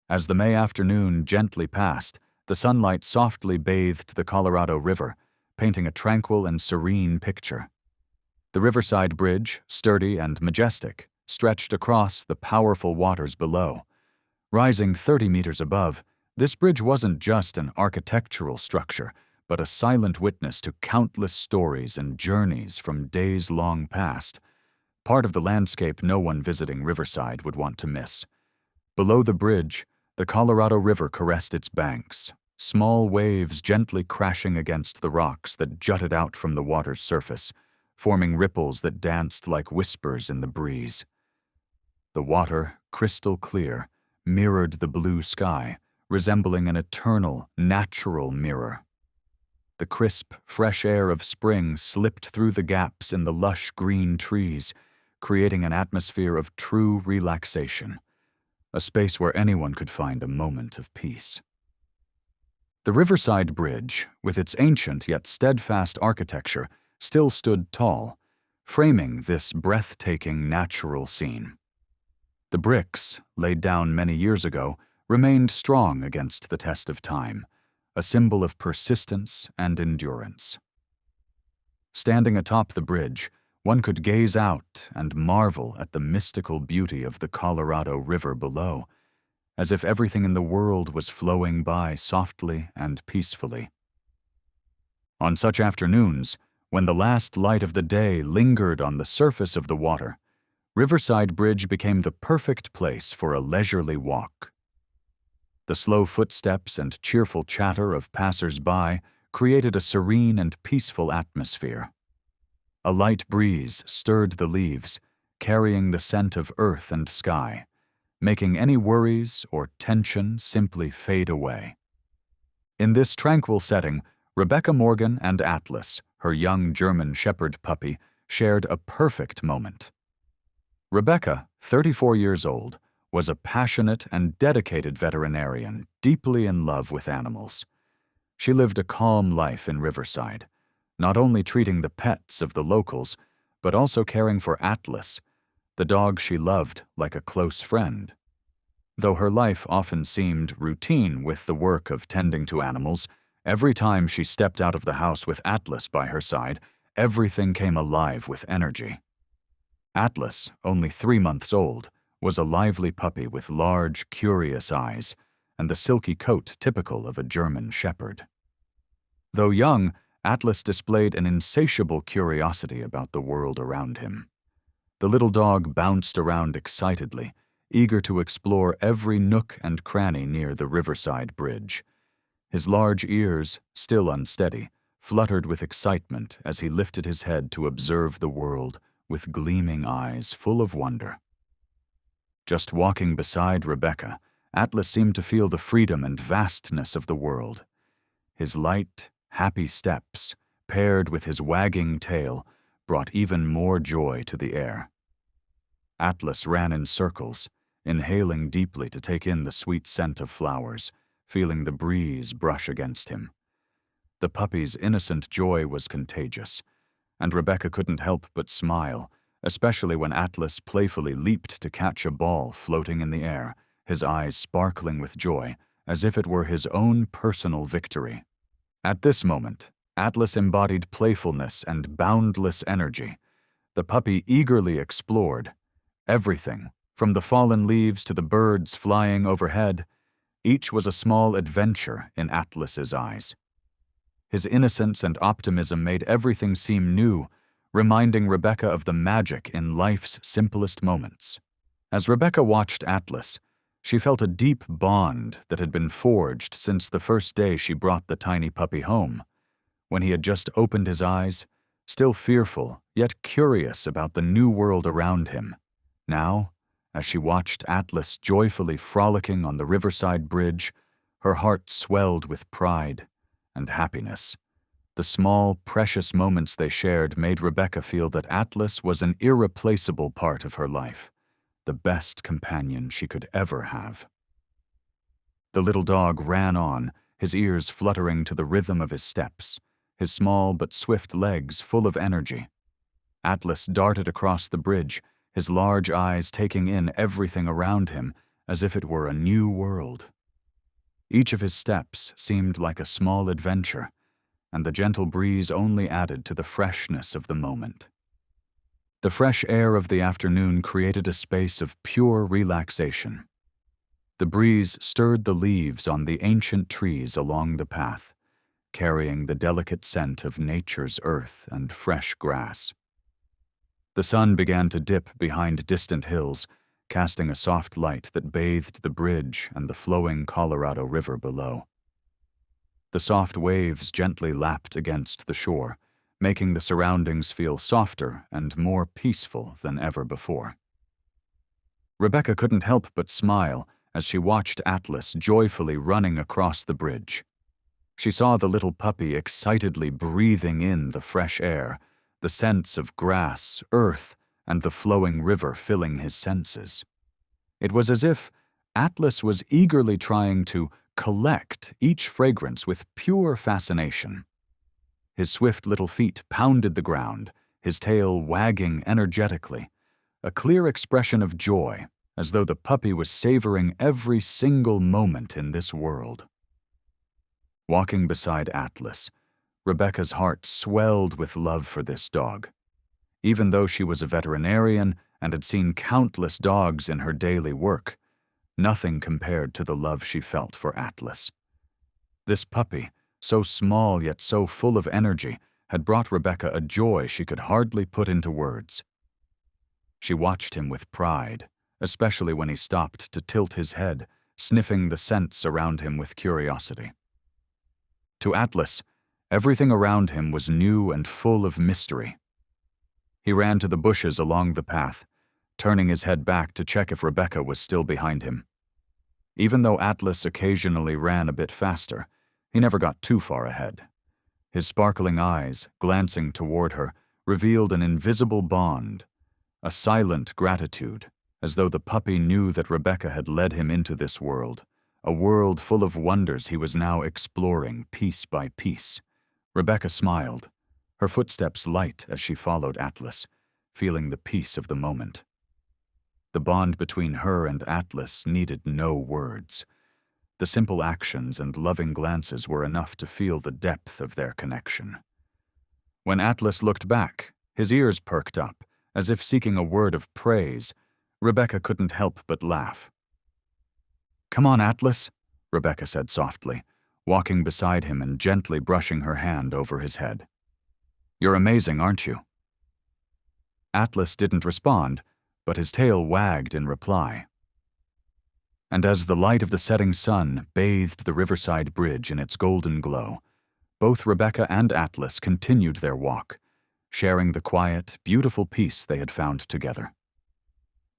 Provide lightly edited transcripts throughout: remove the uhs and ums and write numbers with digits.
As the May afternoon gently passed, the sunlight softly bathed the Colorado River, painting a tranquil and serene picture. The riverside bridge, sturdy and majestic, stretched across the powerful waters below. Rising 30 meters above, this bridge wasn't just an architectural structure, but a silent witness to countless stories and journeys from days long past, part of the landscape no one visiting Riverside would want to miss. Below the bridge, the Colorado River caressed its banks, small waves gently crashing against the rocks that jutted out from the water's surface, forming ripples that danced like whispers in the breeze. The water, crystal clear, mirrored the blue sky, resembling an eternal, natural mirror. The crisp, fresh air of spring slipped through the gaps in the lush green trees, creating an atmosphere of true relaxation, a space where anyone could find a moment of peace. The Riverside Bridge, with its ancient yet steadfast architecture, still stood tall, framing this breathtaking natural scene. The bricks, laid down many years ago, remained strong against the test of time, a symbol of persistence and endurance. Standing atop the bridge, one could gaze out and marvel at the mystical beauty of the Colorado River below, as if everything in the world was flowing by softly and peacefully. On such afternoons, when the last light of the day lingered on the surface of the water, Riverside Bridge became the perfect place for a leisurely walk. The slow footsteps and cheerful chatter of passers-by created a serene and peaceful atmosphere. A light breeze stirred the leaves, carrying the scent of earth and sky, making any worries or tension simply fade away. In this tranquil setting, Rebecca Morgan and Atlas, her young German Shepherd puppy, shared a perfect moment. Rebecca, 34 years old, was a passionate and dedicated veterinarian, deeply in love with animals. She lived a calm life in Riverside, not only treating the pets of the locals, but also caring for Atlas, the dog she loved like a close friend. Though her life often seemed routine with the work of tending to animals, every time she stepped out of the house with Atlas by her side, everything came alive with energy. Atlas, only 3 months old, was a lively puppy with large, curious eyes and the silky coat typical of a German Shepherd. Though young, Atlas displayed an insatiable curiosity about the world around him. The little dog bounced around excitedly, eager to explore every nook and cranny near the Riverside Bridge. His large ears, still unsteady, fluttered with excitement as he lifted his head to observe the world with gleaming eyes full of wonder. Just walking beside Rebecca, Atlas seemed to feel the freedom and vastness of the world. His light, happy steps, paired with his wagging tail, brought even more joy to the air. Atlas ran in circles, inhaling deeply to take in the sweet scent of flowers, feeling the breeze brush against him. The puppy's innocent joy was contagious, and Rebecca couldn't help but smile, especially when Atlas playfully leaped to catch a ball floating in the air, his eyes sparkling with joy, as if it were his own personal victory. At this moment, Atlas embodied playfulness and boundless energy. The puppy eagerly explored everything, from the fallen leaves to the birds flying overhead. Each was a small adventure in Atlas's eyes. His innocence and optimism made everything seem new, reminding Rebecca of the magic in life's simplest moments. As Rebecca watched Atlas, she felt a deep bond that had been forged since the first day she brought the tiny puppy home. When he had just opened his eyes, still fearful yet curious about the new world around him. Now, as she watched Atlas joyfully frolicking on the Riverside Bridge, her heart swelled with pride and happiness. The small, precious moments they shared made Rebecca feel that Atlas was an irreplaceable part of her life, the best companion she could ever have. The little dog ran on, his ears fluttering to the rhythm of his steps, his small but swift legs full of energy. Atlas darted across the bridge, his large eyes taking in everything around him, as if it were a new world. Each of his steps seemed like a small adventure, and the gentle breeze only added to the freshness of the moment. The fresh air of the afternoon created a space of pure relaxation. The breeze stirred the leaves on the ancient trees along the path, carrying the delicate scent of nature's earth and fresh grass. The sun began to dip behind distant hills, casting a soft light that bathed the bridge and the flowing Colorado River below. The soft waves gently lapped against the shore, making the surroundings feel softer and more peaceful than ever before. Rebecca couldn't help but smile as she watched Atlas joyfully running across the bridge. She saw the little puppy excitedly breathing in the fresh air, the scents of grass, earth, and the flowing river filling his senses. It was as if Atlas was eagerly trying to collect each fragrance with pure fascination. His swift little feet pounded the ground, his tail wagging energetically, a clear expression of joy, as though the puppy was savoring every single moment in this world. Walking beside Atlas, Rebecca's heart swelled with love for this dog. Even though she was a veterinarian and had seen countless dogs in her daily work, nothing compared to the love she felt for Atlas. This puppy, so small yet so full of energy, had brought Rebecca a joy she could hardly put into words. She watched him with pride, especially when he stopped to tilt his head, sniffing the scents around him with curiosity. To Atlas, everything around him was new and full of mystery. He ran to the bushes along the path, turning his head back to check if Rebecca was still behind him. Even though Atlas occasionally ran a bit faster, he never got too far ahead. His sparkling eyes, glancing toward her, revealed an invisible bond, a silent gratitude, as though the puppy knew that Rebecca had led him into this world, a world full of wonders he was now exploring piece by piece. Rebecca smiled, her footsteps light as she followed Atlas, feeling the peace of the moment. The bond between her and Atlas needed no words. The simple actions and loving glances were enough to feel the depth of their connection. When Atlas looked back, his ears perked up, as if seeking a word of praise. Rebecca couldn't help but laugh. "Come on, Atlas," Rebecca said softly, walking beside him and gently brushing her hand over his head. "You're amazing, aren't you?" Atlas didn't respond, but his tail wagged in reply. And as the light of the setting sun bathed the riverside bridge in its golden glow, both Rebecca and Atlas continued their walk, sharing the quiet, beautiful peace they had found together.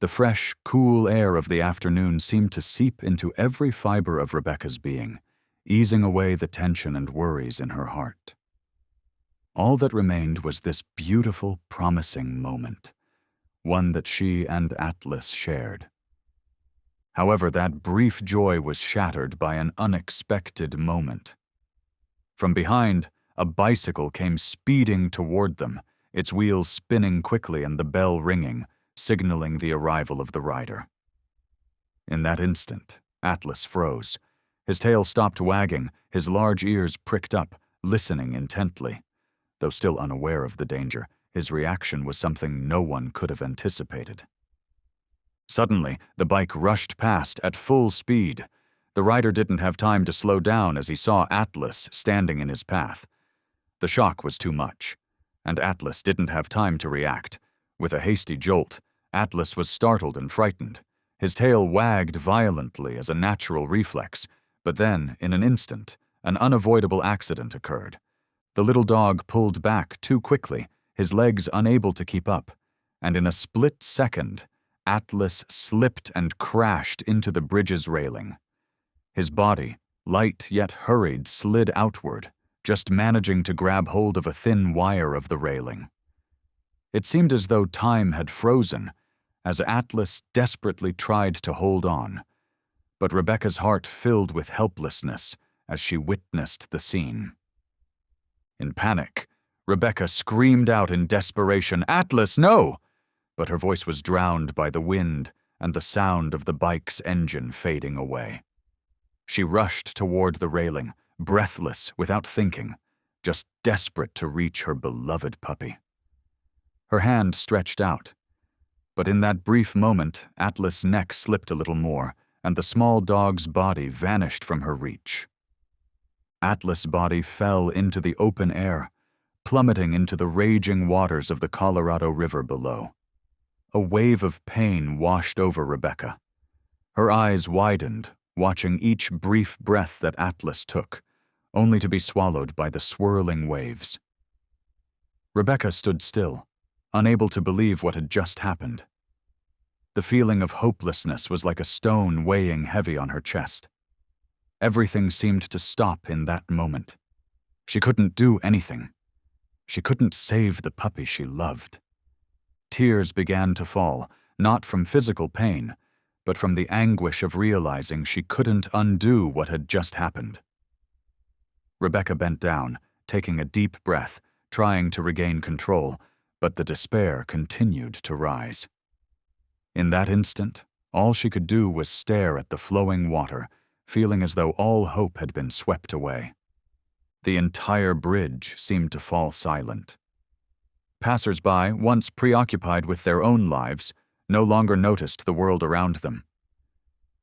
The fresh, cool air of the afternoon seemed to seep into every fiber of Rebecca's being, easing away the tension and worries in her heart. All that remained was this beautiful, promising moment, one that she and Atlas shared. However, that brief joy was shattered by an unexpected moment. From behind, a bicycle came speeding toward them, its wheels spinning quickly and the bell ringing, signaling the arrival of the rider. In that instant, Atlas froze. His tail stopped wagging, his large ears pricked up, listening intently. Though still unaware of the danger, his reaction was something no one could have anticipated. Suddenly, the bike rushed past at full speed. The rider didn't have time to slow down as he saw Atlas standing in his path. The shock was too much, and Atlas didn't have time to react. With a hasty jolt, Atlas was startled and frightened. His tail wagged violently as a natural reflex, but then, in an instant, an unavoidable accident occurred. The little dog pulled back too quickly, his legs unable to keep up, and in a split second, Atlas slipped and crashed into the bridge's railing. His body, light yet hurried, slid outward, just managing to grab hold of a thin wire of the railing. It seemed as though time had frozen, as Atlas desperately tried to hold on, but Rebecca's heart filled with helplessness as she witnessed the scene. In panic, Rebecca screamed out in desperation, "Atlas, no!" But her voice was drowned by the wind and the sound of the bike's engine fading away. She rushed toward the railing, breathless, without thinking, just desperate to reach her beloved puppy. Her hand stretched out, but in that brief moment, Atlas' neck slipped a little more, and the small dog's body vanished from her reach. Atlas' body fell into the open air, plummeting into the raging waters of the Colorado River below. A wave of pain washed over Rebecca. Her eyes widened, watching each brief breath that Atlas took, only to be swallowed by the swirling waves. Rebecca stood still, unable to believe what had just happened. The feeling of hopelessness was like a stone weighing heavy on her chest. Everything seemed to stop in that moment. She couldn't do anything. She couldn't save the puppy she loved. Tears began to fall, not from physical pain, but from the anguish of realizing she couldn't undo what had just happened. Rebecca bent down, taking a deep breath, trying to regain control, but the despair continued to rise. In that instant, all she could do was stare at the flowing water, feeling as though all hope had been swept away. The entire bridge seemed to fall silent. Passers-by, once preoccupied with their own lives, no longer noticed the world around them.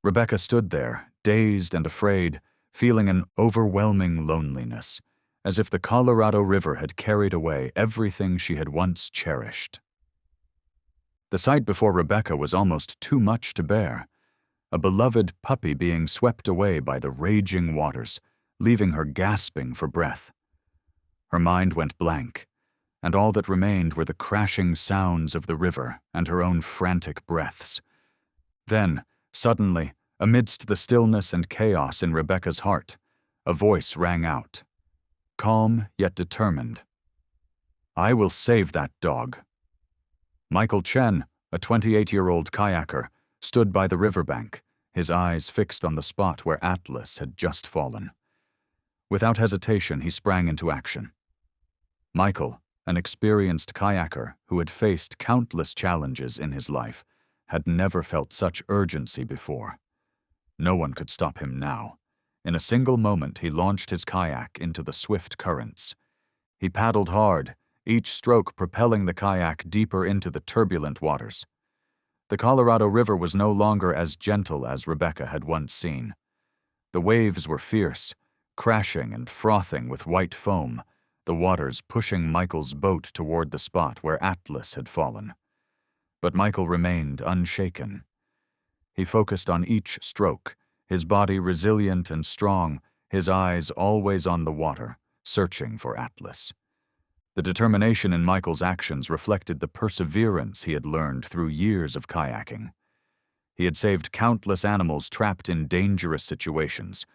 Rebecca stood there, dazed and afraid, feeling an overwhelming loneliness, as if the Colorado River had carried away everything she had once cherished. The sight before Rebecca was almost too much to bear. A beloved puppy being swept away by the raging waters, leaving her gasping for breath. Her mind went blank, and all that remained were the crashing sounds of the river and her own frantic breaths. Then, suddenly, amidst the stillness and chaos in Rebecca's heart, a voice rang out, calm yet determined. "I will save that dog." Michael Chen, a 28-year-old kayaker, stood by the riverbank, his eyes fixed on the spot where Atlas had just fallen. Without hesitation, he sprang into action. Michael, an experienced kayaker who had faced countless challenges in his life, had never felt such urgency before. No one could stop him now. In a single moment, he launched his kayak into the swift currents. He paddled hard, each stroke propelling the kayak deeper into the turbulent waters. The Colorado River was no longer as gentle as Rebecca had once seen. The waves were fierce, crashing and frothing with white foam, the waters pushing Michael's boat toward the spot where Atlas had fallen. But Michael remained unshaken. He focused on each stroke, his body resilient and strong, his eyes always on the water, searching for Atlas. The determination in Michael's actions reflected the perseverance he had learned through years of kayaking. He had saved countless animals trapped in dangerous situations,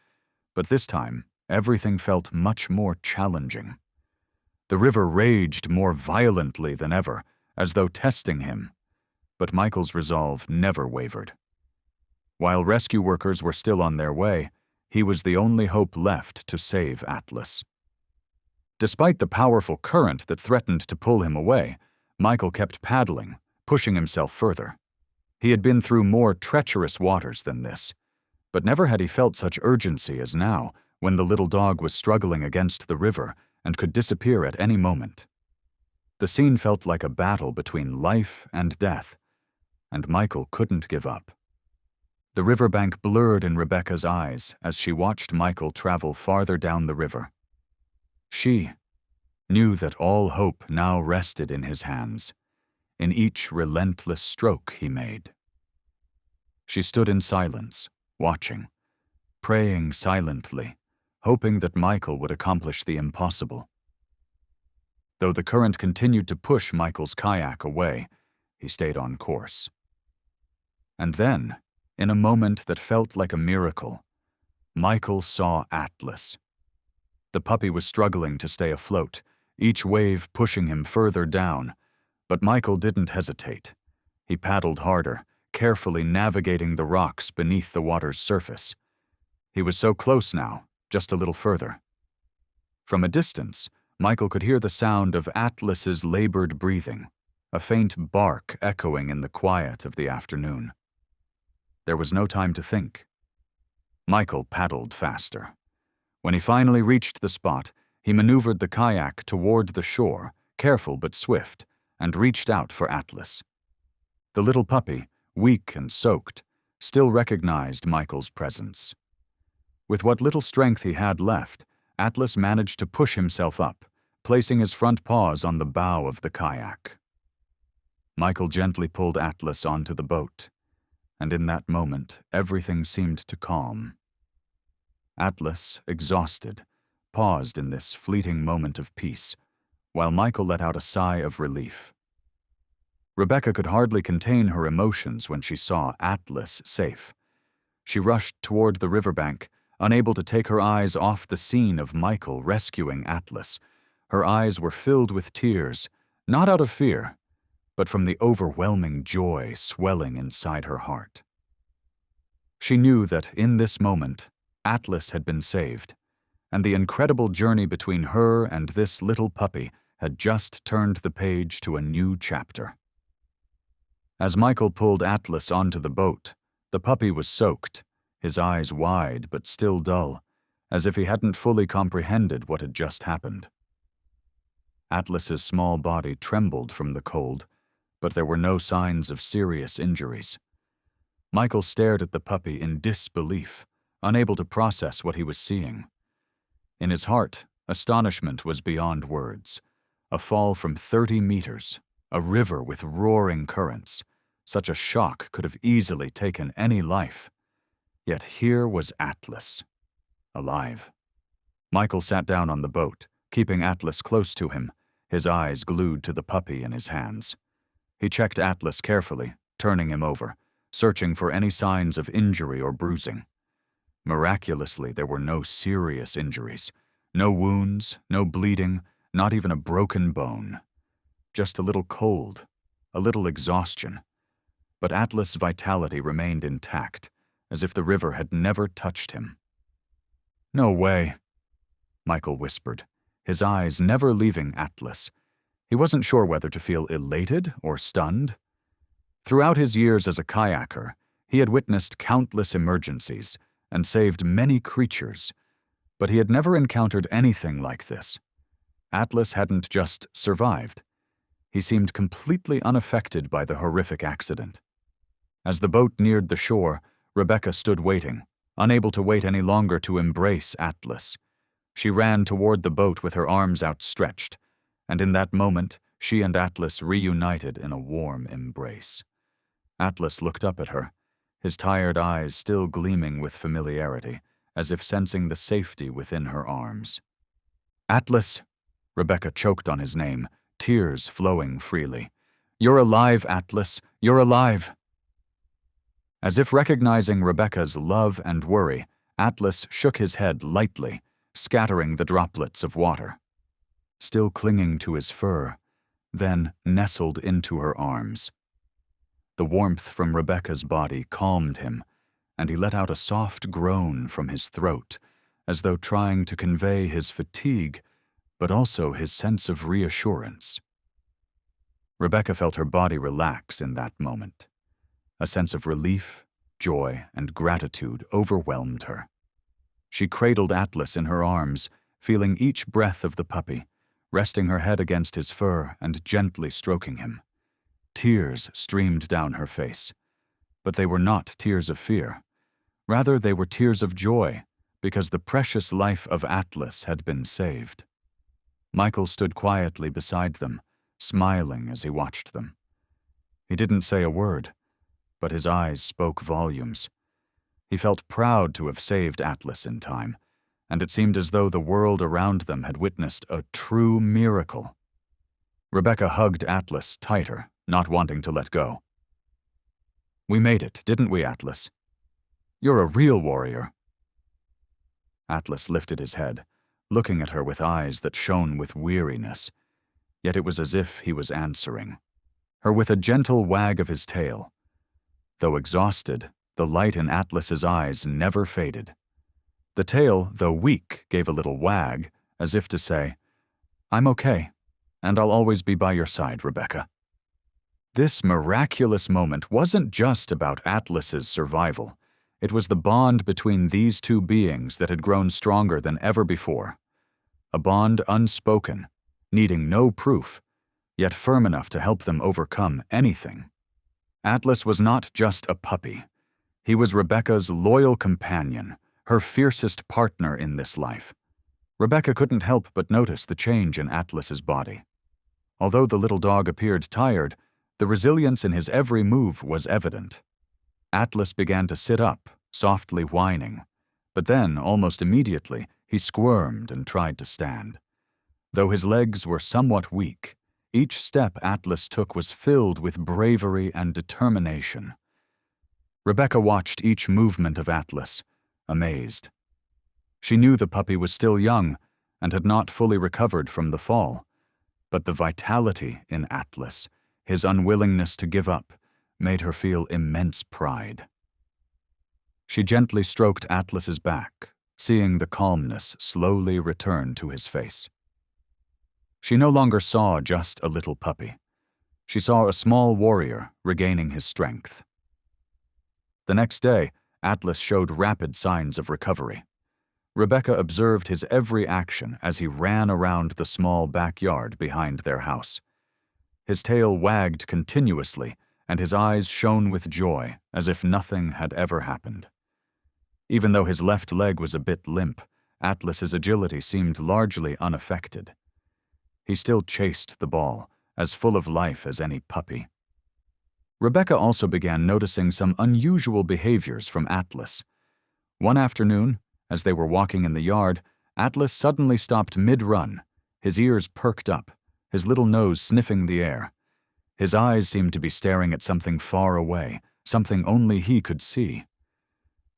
but this time, everything felt much more challenging. The river raged more violently than ever, as though testing him, but Michael's resolve never wavered. While rescue workers were still on their way, he was the only hope left to save Atlas. Despite the powerful current that threatened to pull him away, Michael kept paddling, pushing himself further. He had been through more treacherous waters than this, but never had he felt such urgency as now, when the little dog was struggling against the river and could disappear at any moment. The scene felt like a battle between life and death, and Michael couldn't give up. The riverbank blurred in Rebecca's eyes as she watched Michael travel farther down the river. She knew that all hope now rested in his hands, in each relentless stroke he made. She stood in silence, watching, praying silently, hoping that Michael would accomplish the impossible. Though the current continued to push Michael's kayak away, he stayed on course. And then, in a moment that felt like a miracle, Michael saw Atlas. The puppy was struggling to stay afloat, each wave pushing him further down, but Michael didn't hesitate. He paddled harder, carefully navigating the rocks beneath the water's surface. He was so close now, just a little further. From a distance, Michael could hear the sound of Atlas's labored breathing, a faint bark echoing in the quiet of the afternoon. There was no time to think. Michael paddled faster. When he finally reached the spot, he maneuvered the kayak toward the shore, careful but swift, and reached out for Atlas. The little puppy, weak and soaked, still recognized Michael's presence. With what little strength he had left, Atlas managed to push himself up, placing his front paws on the bow of the kayak. Michael gently pulled Atlas onto the boat, and in that moment, everything seemed to calm. Atlas, exhausted, paused in this fleeting moment of peace, while Michael let out a sigh of relief. Rebecca could hardly contain her emotions when she saw Atlas safe. She rushed toward the riverbank, unable to take her eyes off the scene of Michael rescuing Atlas. Her eyes were filled with tears, not out of fear, but from the overwhelming joy swelling inside her heart. She knew that in this moment, Atlas had been saved, and the incredible journey between her and this little puppy had just turned the page to a new chapter. As Michael pulled Atlas onto the boat, the puppy was soaked, his eyes wide but still dull, as if he hadn't fully comprehended what had just happened. Atlas's small body trembled from the cold, but there were no signs of serious injuries. Michael stared at the puppy in disbelief, unable to process what he was seeing. In his heart, astonishment was beyond words. A fall from 30 meters, a river with roaring currents. Such a shock could have easily taken any life. Yet here was Atlas, alive. Michael sat down on the boat, keeping Atlas close to him, his eyes glued to the puppy in his hands. He checked Atlas carefully, turning him over, searching for any signs of injury or bruising. Miraculously, there were no serious injuries, no wounds, no bleeding, not even a broken bone. Just a little cold, a little exhaustion. But Atlas' vitality remained intact, as if the river had never touched him. "No way," Michael whispered, his eyes never leaving Atlas. He wasn't sure whether to feel elated or stunned. Throughout his years as a kayaker, he had witnessed countless emergencies and saved many creatures, but he had never encountered anything like this. Atlas hadn't just survived. He seemed completely unaffected by the horrific accident. As the boat neared the shore, Rebecca stood waiting, unable to wait any longer to embrace Atlas. She ran toward the boat with her arms outstretched, and in that moment, she and Atlas reunited in a warm embrace. Atlas looked up at her, his tired eyes still gleaming with familiarity, as if sensing the safety within her arms. "Atlas," Rebecca choked on his name, tears flowing freely. "You're alive, Atlas, you're alive." As if recognizing Rebecca's love and worry, Atlas shook his head lightly, scattering the droplets of water. Still clinging to his fur, then nestled into her arms. The warmth from Rebecca's body calmed him, and he let out a soft groan from his throat, as though trying to convey his fatigue, but also his sense of reassurance. Rebecca felt her body relax in that moment. A sense of relief, joy, and gratitude overwhelmed her. She cradled Atlas in her arms, feeling each breath of the puppy, resting her head against his fur and gently stroking him. Tears streamed down her face, but they were not tears of fear. Rather, they were tears of joy, because the precious life of Atlas had been saved. Michael stood quietly beside them, smiling as he watched them. He didn't say a word, but his eyes spoke volumes. He felt proud to have saved Atlas in time, and it seemed as though the world around them had witnessed a true miracle. Rebecca hugged Atlas tighter, not wanting to let go. "We made it, didn't we, Atlas? You're a real warrior." Atlas lifted his head, looking at her with eyes that shone with weariness, yet it was as if he was answering her with a gentle wag of his tail. Though exhausted, the light in Atlas's eyes never faded. The tail, though weak, gave a little wag, as if to say, "I'm okay, and I'll always be by your side, Rebecca." This miraculous moment wasn't just about Atlas's survival. It was the bond between these two beings that had grown stronger than ever before. A bond unspoken, needing no proof, yet firm enough to help them overcome anything. Atlas was not just a puppy. He was Rebecca's loyal companion, her fiercest partner in this life. Rebecca couldn't help but notice the change in Atlas's body. Although the little dog appeared tired, the resilience in his every move was evident. Atlas began to sit up, softly whining. But then, almost immediately, he squirmed and tried to stand. Though his legs were somewhat weak, each step Atlas took was filled with bravery and determination. Rebecca watched each movement of Atlas, amazed. She knew the puppy was still young and had not fully recovered from the fall, but the vitality in Atlas, his unwillingness to give up, made her feel immense pride. She gently stroked Atlas's back, seeing the calmness slowly return to his face. She no longer saw just a little puppy. She saw a small warrior regaining his strength. The next day, Atlas showed rapid signs of recovery. Rebecca observed his every action as he ran around the small backyard behind their house. His tail wagged continuously, and his eyes shone with joy, as if nothing had ever happened. Even though his left leg was a bit limp, Atlas's agility seemed largely unaffected. He still chased the ball, as full of life as any puppy. Rebecca also began noticing some unusual behaviors from Atlas. One afternoon, as they were walking in the yard, Atlas suddenly stopped mid-run, his ears perked up, his little nose sniffing the air. His eyes seemed to be staring at something far away, something only he could see.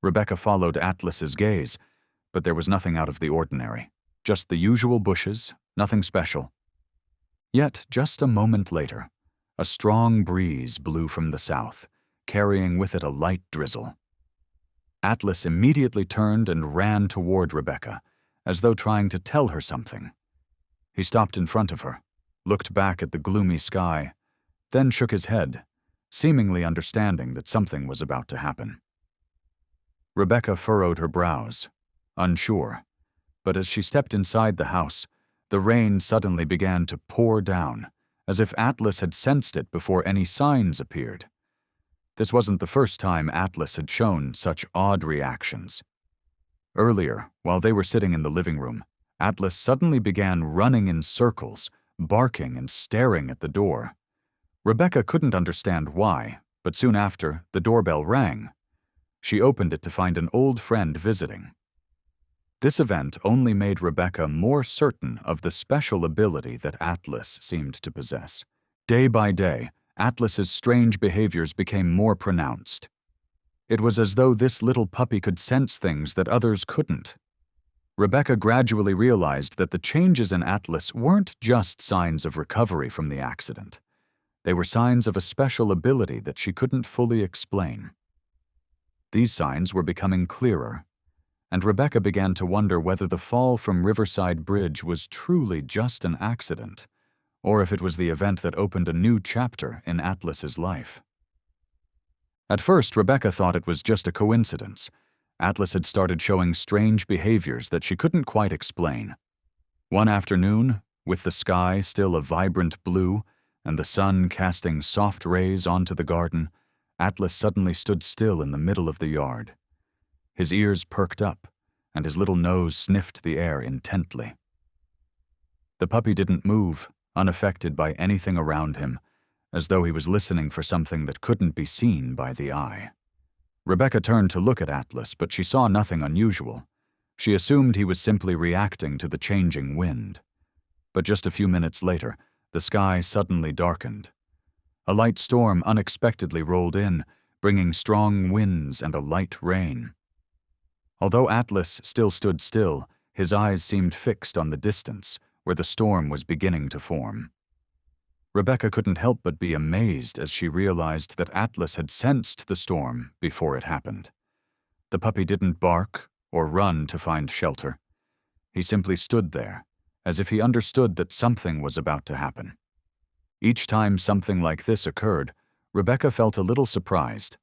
Rebecca followed Atlas's gaze, but there was nothing out of the ordinary, just the usual bushes, nothing special. Yet, just a moment later, a strong breeze blew from the south, carrying with it a light drizzle. Atlas immediately turned and ran toward Rebecca, as though trying to tell her something. He stopped in front of her, looked back at the gloomy sky, then shook his head, seemingly understanding that something was about to happen. Rebecca furrowed her brows, unsure, but as she stepped inside the house, the rain suddenly began to pour down, as if Atlas had sensed it before any signs appeared. This wasn't the first time Atlas had shown such odd reactions. Earlier, while they were sitting in the living room, Atlas suddenly began running in circles, barking and staring at the door. Rebecca couldn't understand why, but soon after, the doorbell rang. She opened it to find an old friend visiting. This event only made Rebecca more certain of the special ability that Atlas seemed to possess. Day by day, Atlas's strange behaviors became more pronounced. It was as though this little puppy could sense things that others couldn't. Rebecca gradually realized that the changes in Atlas weren't just signs of recovery from the accident. They were signs of a special ability that she couldn't fully explain. These signs were becoming clearer, and Rebecca began to wonder whether the fall from Riverside Bridge was truly just an accident, or if it was the event that opened a new chapter in Atlas's life. At first, Rebecca thought it was just a coincidence. Atlas had started showing strange behaviors that she couldn't quite explain. One afternoon, with the sky still a vibrant blue and the sun casting soft rays onto the garden, Atlas suddenly stood still in the middle of the yard. His ears perked up, and his little nose sniffed the air intently. The puppy didn't move, unaffected by anything around him, as though he was listening for something that couldn't be seen by the eye. Rebecca turned to look at Atlas, but she saw nothing unusual. She assumed he was simply reacting to the changing wind. But just a few minutes later, the sky suddenly darkened. A light storm unexpectedly rolled in, bringing strong winds and a light rain. Although Atlas still stood still, his eyes seemed fixed on the distance, where the storm was beginning to form. Rebecca couldn't help but be amazed as she realized that Atlas had sensed the storm before it happened. The puppy didn't bark or run to find shelter. He simply stood there, as if he understood that something was about to happen. Each time something like this occurred, Rebecca felt a little surprised,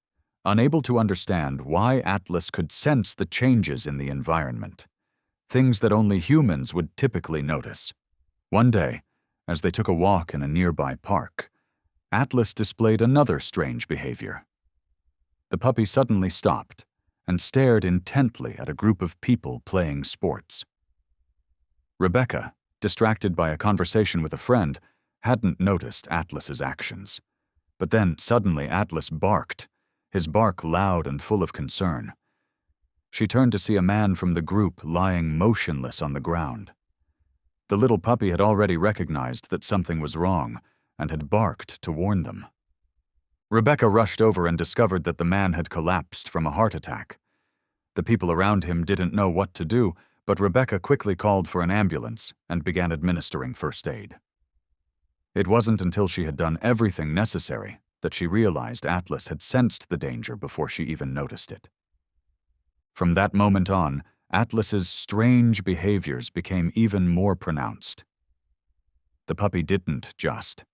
unable to understand why Atlas could sense the changes in the environment, things that only humans would typically notice. One day, as they took a walk in a nearby park, Atlas displayed another strange behavior. The puppy suddenly stopped and stared intently at a group of people playing sports. Rebecca, distracted by a conversation with a friend, hadn't noticed Atlas's actions. But then, suddenly, Atlas barked, his bark loud and full of concern. She turned to see a man from the group lying motionless on the ground. The little puppy had already recognized that something was wrong and had barked to warn them. Rebecca rushed over and discovered that the man had collapsed from a heart attack. The people around him didn't know what to do, but Rebecca quickly called for an ambulance and began administering first aid. It wasn't until she had done everything necessary that she realized Atlas had sensed the danger before she even noticed it. From that moment on, Atlas's strange behaviors became even more pronounced. The puppy didn't just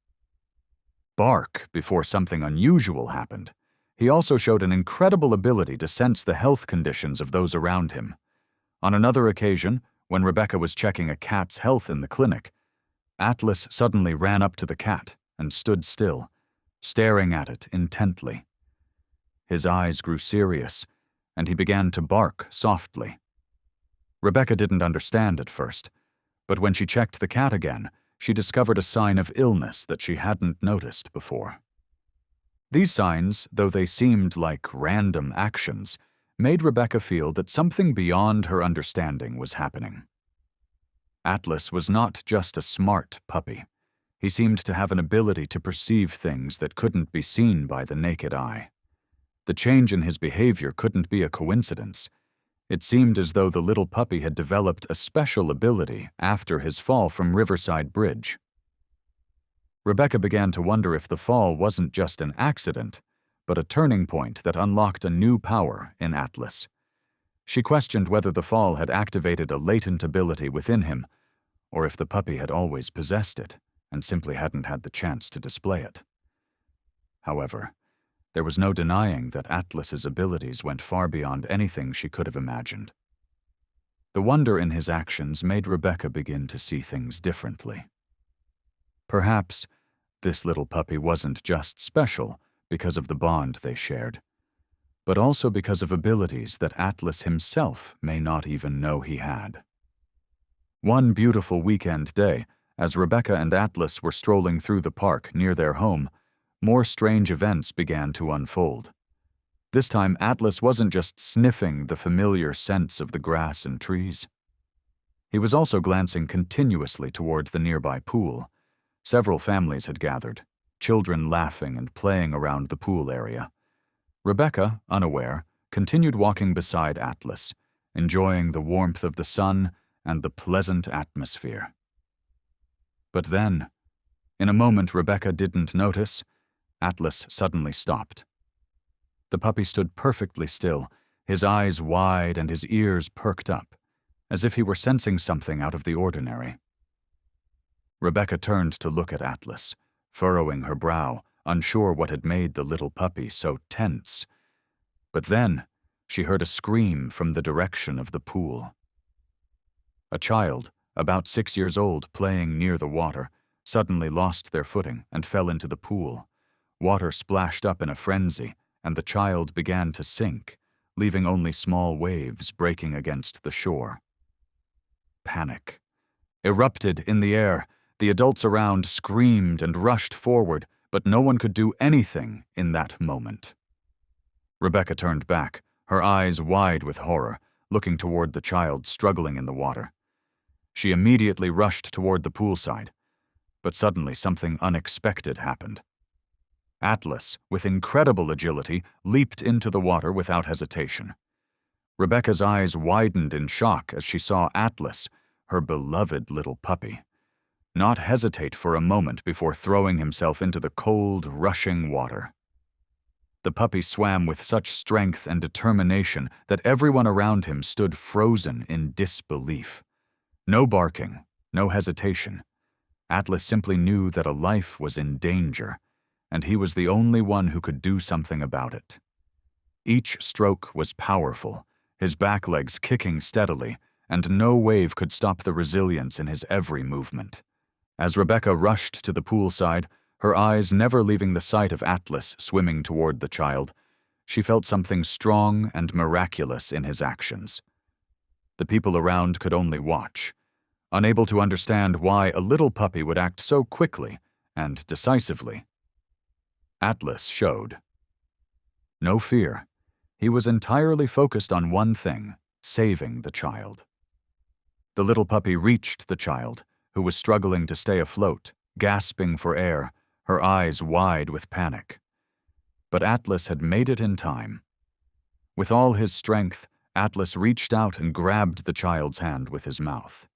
bark before something unusual happened. He also showed an incredible ability to sense the health conditions of those around him. On another occasion, when Rebecca was checking a cat's health in the clinic, Atlas suddenly ran up to the cat and stood still, staring at it intently. His eyes grew serious, and he began to bark softly. Rebecca didn't understand at first, but when she checked the cat again, she discovered a sign of illness that she hadn't noticed before. These signs, though they seemed like random actions, made Rebecca feel that something beyond her understanding was happening. Atlas was not just a smart puppy. He seemed to have an ability to perceive things that couldn't be seen by the naked eye. The change in his behavior couldn't be a coincidence. It seemed as though the little puppy had developed a special ability after his fall from Riverside Bridge. Rebecca began to wonder if the fall wasn't just an accident, but a turning point that unlocked a new power in Atlas. She questioned whether the fall had activated a latent ability within him, or if the puppy had always possessed it and simply hadn't had the chance to display it. However, there was no denying that Atlas's abilities went far beyond anything she could have imagined. The wonder in his actions made Rebecca begin to see things differently. Perhaps this little puppy wasn't just special because of the bond they shared, but also because of abilities that Atlas himself may not even know he had. One beautiful weekend day, as Rebecca and Atlas were strolling through the park near their home, more strange events began to unfold. This time, Atlas wasn't just sniffing the familiar scents of the grass and trees. He was also glancing continuously toward the nearby pool. Several families had gathered, children laughing and playing around the pool area. Rebecca, unaware, continued walking beside Atlas, enjoying the warmth of the sun and the pleasant atmosphere. But then, in a moment Rebecca didn't notice, Atlas suddenly stopped. The puppy stood perfectly still, his eyes wide and his ears perked up, as if he were sensing something out of the ordinary. Rebecca turned to look at Atlas, furrowing her brow, unsure what had made the little puppy so tense. But then, she heard a scream from the direction of the pool. A child, about 6 years old, playing near the water, suddenly lost their footing and fell into the pool. Water splashed up in a frenzy, and the child began to sink, leaving only small waves breaking against the shore. Panic erupted in the air. The adults around screamed and rushed forward, but no one could do anything in that moment. Rebecca turned back, her eyes wide with horror, looking toward the child struggling in the water. She immediately rushed toward the poolside, but suddenly something unexpected happened. Atlas, with incredible agility, leaped into the water without hesitation. Rebecca's eyes widened in shock as she saw Atlas, her beloved little puppy, not hesitate for a moment before throwing himself into the cold, rushing water. The puppy swam with such strength and determination that everyone around him stood frozen in disbelief. No barking, no hesitation, Atlas simply knew that a life was in danger, and he was the only one who could do something about it. Each stroke was powerful, his back legs kicking steadily, and no wave could stop the resilience in his every movement. As Rebecca rushed to the poolside, her eyes never leaving the sight of Atlas swimming toward the child, she felt something strong and miraculous in his actions. The people around could only watch, unable to understand why a little puppy would act so quickly and decisively. Atlas showed. No fear. He was entirely focused on one thing: saving the child. The little puppy reached the child, who was struggling to stay afloat, gasping for air, her eyes wide with panic. But Atlas had made it in time. With all his strength, Atlas reached out and grabbed the child's hand with his mouth.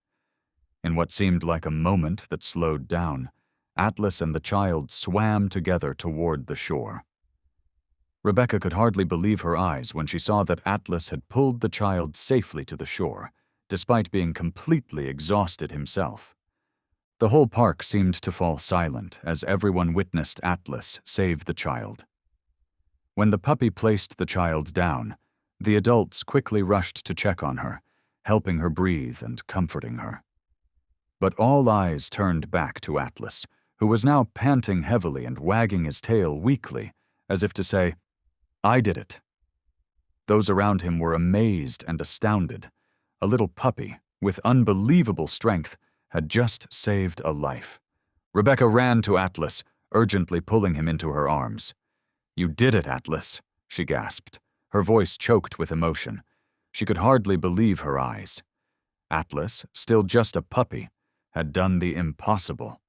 In what seemed like a moment that slowed down, Atlas and the child swam together toward the shore. Rebecca could hardly believe her eyes when she saw that Atlas had pulled the child safely to the shore, despite being completely exhausted himself. The whole park seemed to fall silent as everyone witnessed Atlas save the child. When the puppy placed the child down, the adults quickly rushed to check on her, helping her breathe and comforting her. But all eyes turned back to Atlas, who was now panting heavily and wagging his tail weakly, as if to say, "I did it." Those around him were amazed and astounded. A little puppy, with unbelievable strength, had just saved a life. Rebecca ran to Atlas, urgently pulling him into her arms. "You did it, Atlas," she gasped, her voice choked with emotion. She could hardly believe her eyes. Atlas, still just a puppy, had done the impossible.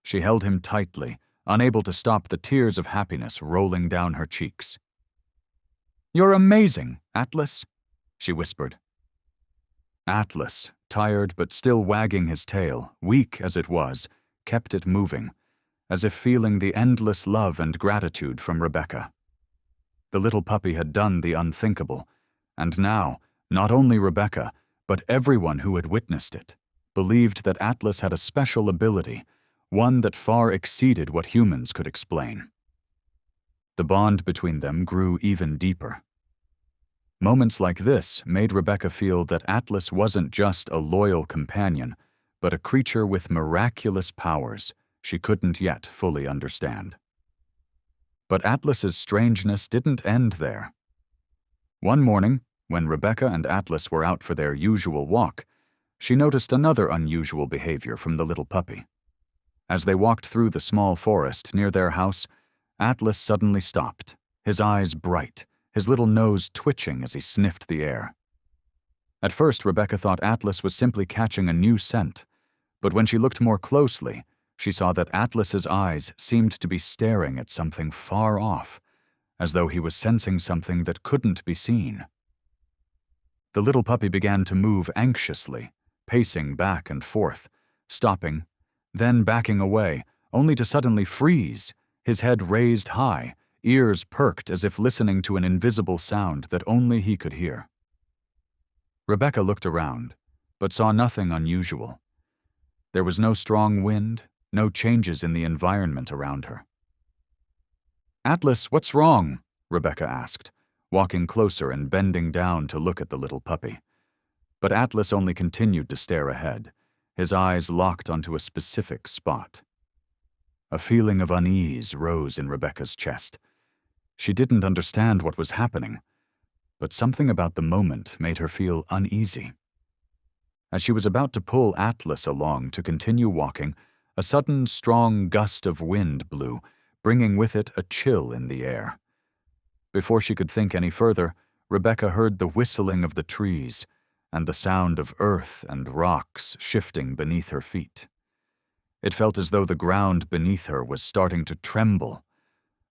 She held him tightly, unable to stop the tears of happiness rolling down her cheeks. "You're amazing, Atlas," she whispered. Atlas, tired but still wagging his tail, weak as it was, kept it moving, as if feeling the endless love and gratitude from Rebecca. The little puppy had done the unthinkable, and now, not only Rebecca, but everyone who had witnessed it, believed that Atlas had a special ability, one that far exceeded what humans could explain. The bond between them grew even deeper. Moments like this made Rebecca feel that Atlas wasn't just a loyal companion, but a creature with miraculous powers she couldn't yet fully understand. But Atlas's strangeness didn't end there. One morning, when Rebecca and Atlas were out for their usual walk, she noticed another unusual behavior from the little puppy. As they walked through the small forest near their house, Atlas suddenly stopped, his eyes bright, his little nose twitching as he sniffed the air. At first, Rebecca thought Atlas was simply catching a new scent, but when she looked more closely, she saw that Atlas's eyes seemed to be staring at something far off, as though he was sensing something that couldn't be seen. The little puppy began to move anxiously, pacing back and forth, stopping, then backing away, only to suddenly freeze, his head raised high, ears perked as if listening to an invisible sound that only he could hear. Rebecca looked around, but saw nothing unusual. There was no strong wind, no changes in the environment around her. "Atlas, what's wrong?" Rebecca asked, walking closer and bending down to look at the little puppy. But Atlas only continued to stare ahead, his eyes locked onto a specific spot. A feeling of unease rose in Rebecca's chest. She didn't understand what was happening, but something about the moment made her feel uneasy. As she was about to pull Atlas along to continue walking, a sudden strong gust of wind blew, bringing with it a chill in the air. Before she could think any further, Rebecca heard the whistling of the trees and the sound of earth and rocks shifting beneath her feet. It felt as though the ground beneath her was starting to tremble,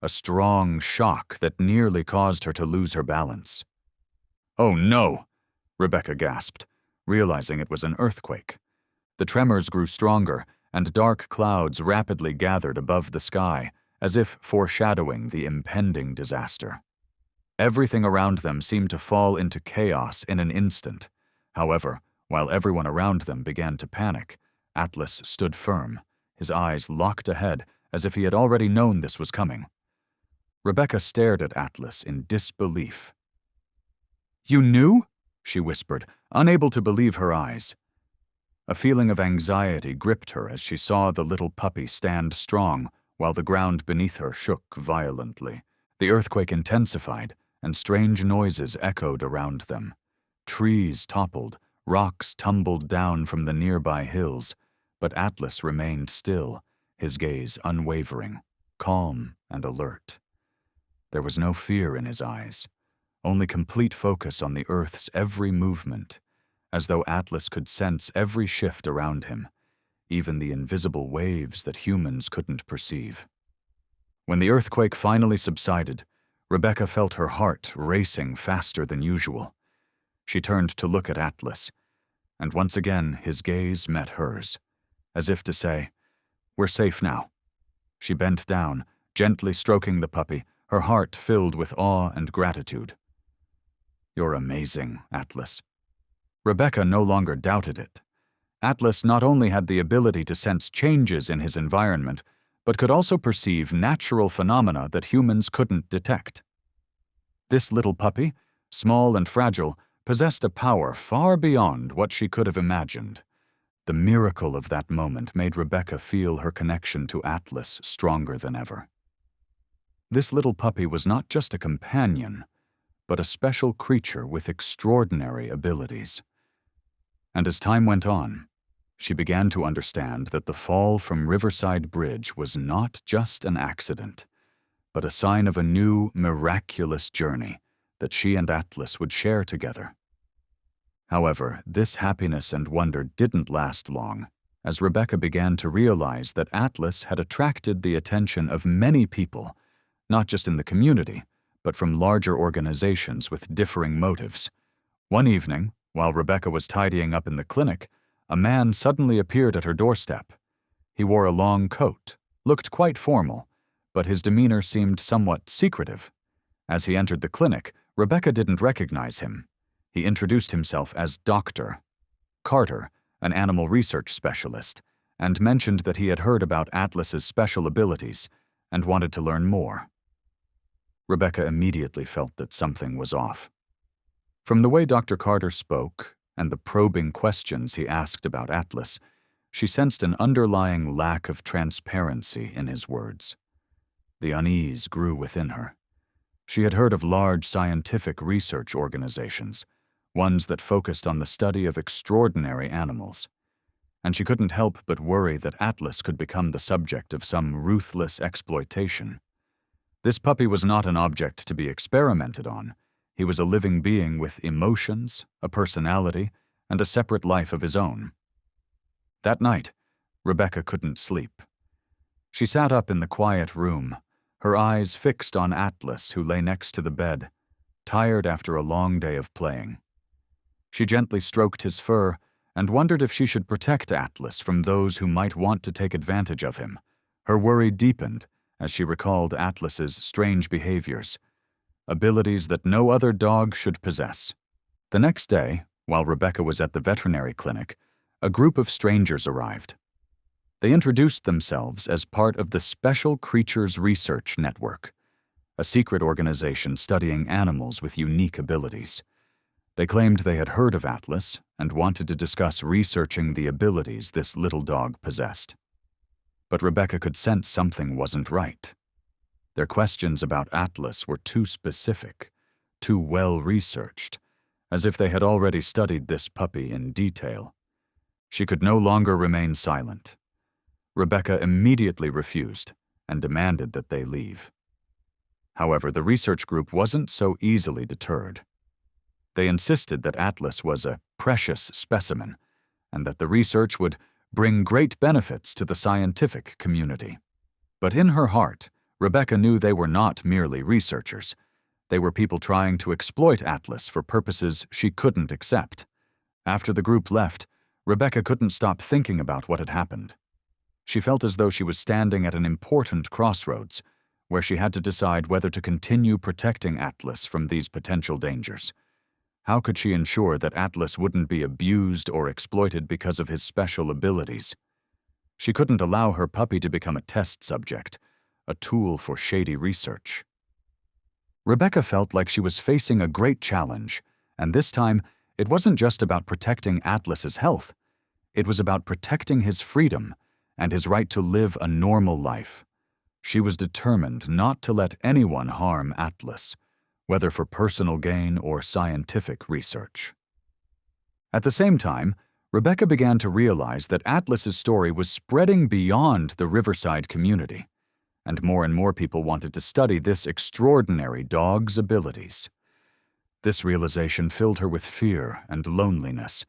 a strong shock that nearly caused her to lose her balance. "Oh no!" Rebecca gasped, realizing it was an earthquake. The tremors grew stronger, and dark clouds rapidly gathered above the sky, as if foreshadowing the impending disaster. Everything around them seemed to fall into chaos in an instant. However, while everyone around them began to panic, Atlas stood firm, his eyes locked ahead as if he had already known this was coming. Rebecca stared at Atlas in disbelief. "You knew?" she whispered, unable to believe her eyes. A feeling of anxiety gripped her as she saw the little puppy stand strong while the ground beneath her shook violently. The earthquake intensified, and strange noises echoed around them. Trees toppled, rocks tumbled down from the nearby hills, but Atlas remained still, his gaze unwavering, calm and alert. There was no fear in his eyes, only complete focus on the Earth's every movement, as though Atlas could sense every shift around him, even the invisible waves that humans couldn't perceive. When the earthquake finally subsided, Rebecca felt her heart racing faster than usual. She turned to look at Atlas, and once again his gaze met hers, as if to say, "We're safe now." She bent down, gently stroking the puppy, her heart filled with awe and gratitude. "You're amazing, Atlas." Rebecca no longer doubted it. Atlas not only had the ability to sense changes in his environment, but could also perceive natural phenomena that humans couldn't detect. This little puppy, small and fragile, possessed a power far beyond what she could have imagined. The miracle of that moment made Rebecca feel her connection to Atlas stronger than ever. This little puppy was not just a companion, but a special creature with extraordinary abilities. And as time went on, she began to understand that the fall from Riverside Bridge was not just an accident, but a sign of a new, miraculous journey that she and Atlas would share together. However, this happiness and wonder didn't last long, as Rebecca began to realize that Atlas had attracted the attention of many people, not just in the community, but from larger organizations with differing motives. One evening, while Rebecca was tidying up in the clinic, a man suddenly appeared at her doorstep. He wore a long coat, looked quite formal, but his demeanor seemed somewhat secretive. As he entered the clinic, Rebecca didn't recognize him. He introduced himself as Dr. Carter, an animal research specialist, and mentioned that he had heard about Atlas's special abilities and wanted to learn more. Rebecca immediately felt that something was off. From the way Dr. Carter spoke and the probing questions he asked about Atlas, she sensed an underlying lack of transparency in his words. The unease grew within her. She had heard of large scientific research organizations, ones that focused on the study of extraordinary animals, and she couldn't help but worry that Atlas could become the subject of some ruthless exploitation. This puppy was not an object to be experimented on. He was a living being with emotions, a personality, and a separate life of his own. That night, Rebecca couldn't sleep. She sat up in the quiet room, her eyes fixed on Atlas, who lay next to the bed, tired after a long day of playing. She gently stroked his fur and wondered if she should protect Atlas from those who might want to take advantage of him. Her worry deepened as she recalled Atlas's strange behaviors, abilities that no other dog should possess. The next day, while Rebecca was at the veterinary clinic, a group of strangers arrived. They introduced themselves as part of the Special Creatures Research Network, a secret organization studying animals with unique abilities. They claimed they had heard of Atlas and wanted to discuss researching the abilities this little dog possessed. But Rebecca could sense something wasn't right. Their questions about Atlas were too specific, too well-researched, as if they had already studied this puppy in detail. She could no longer remain silent. Rebecca immediately refused and demanded that they leave. However, the research group wasn't so easily deterred. They insisted that Atlas was a precious specimen and that the research would bring great benefits to the scientific community. But in her heart, Rebecca knew they were not merely researchers. They were people trying to exploit Atlas for purposes she couldn't accept. After the group left, Rebecca couldn't stop thinking about what had happened. She felt as though she was standing at an important crossroads, where she had to decide whether to continue protecting Atlas from these potential dangers. How could she ensure that Atlas wouldn't be abused or exploited because of his special abilities? She couldn't allow her puppy to become a test subject, a tool for shady research. Rebecca felt like she was facing a great challenge, and this time, it wasn't just about protecting Atlas's health. It was about protecting his freedom and his right to live a normal life. She was determined not to let anyone harm Atlas, whether for personal gain or scientific research. At the same time, Rebecca began to realize that Atlas's story was spreading beyond the Riverside community, and more people wanted to study this extraordinary dog's abilities. This realization filled her with fear and loneliness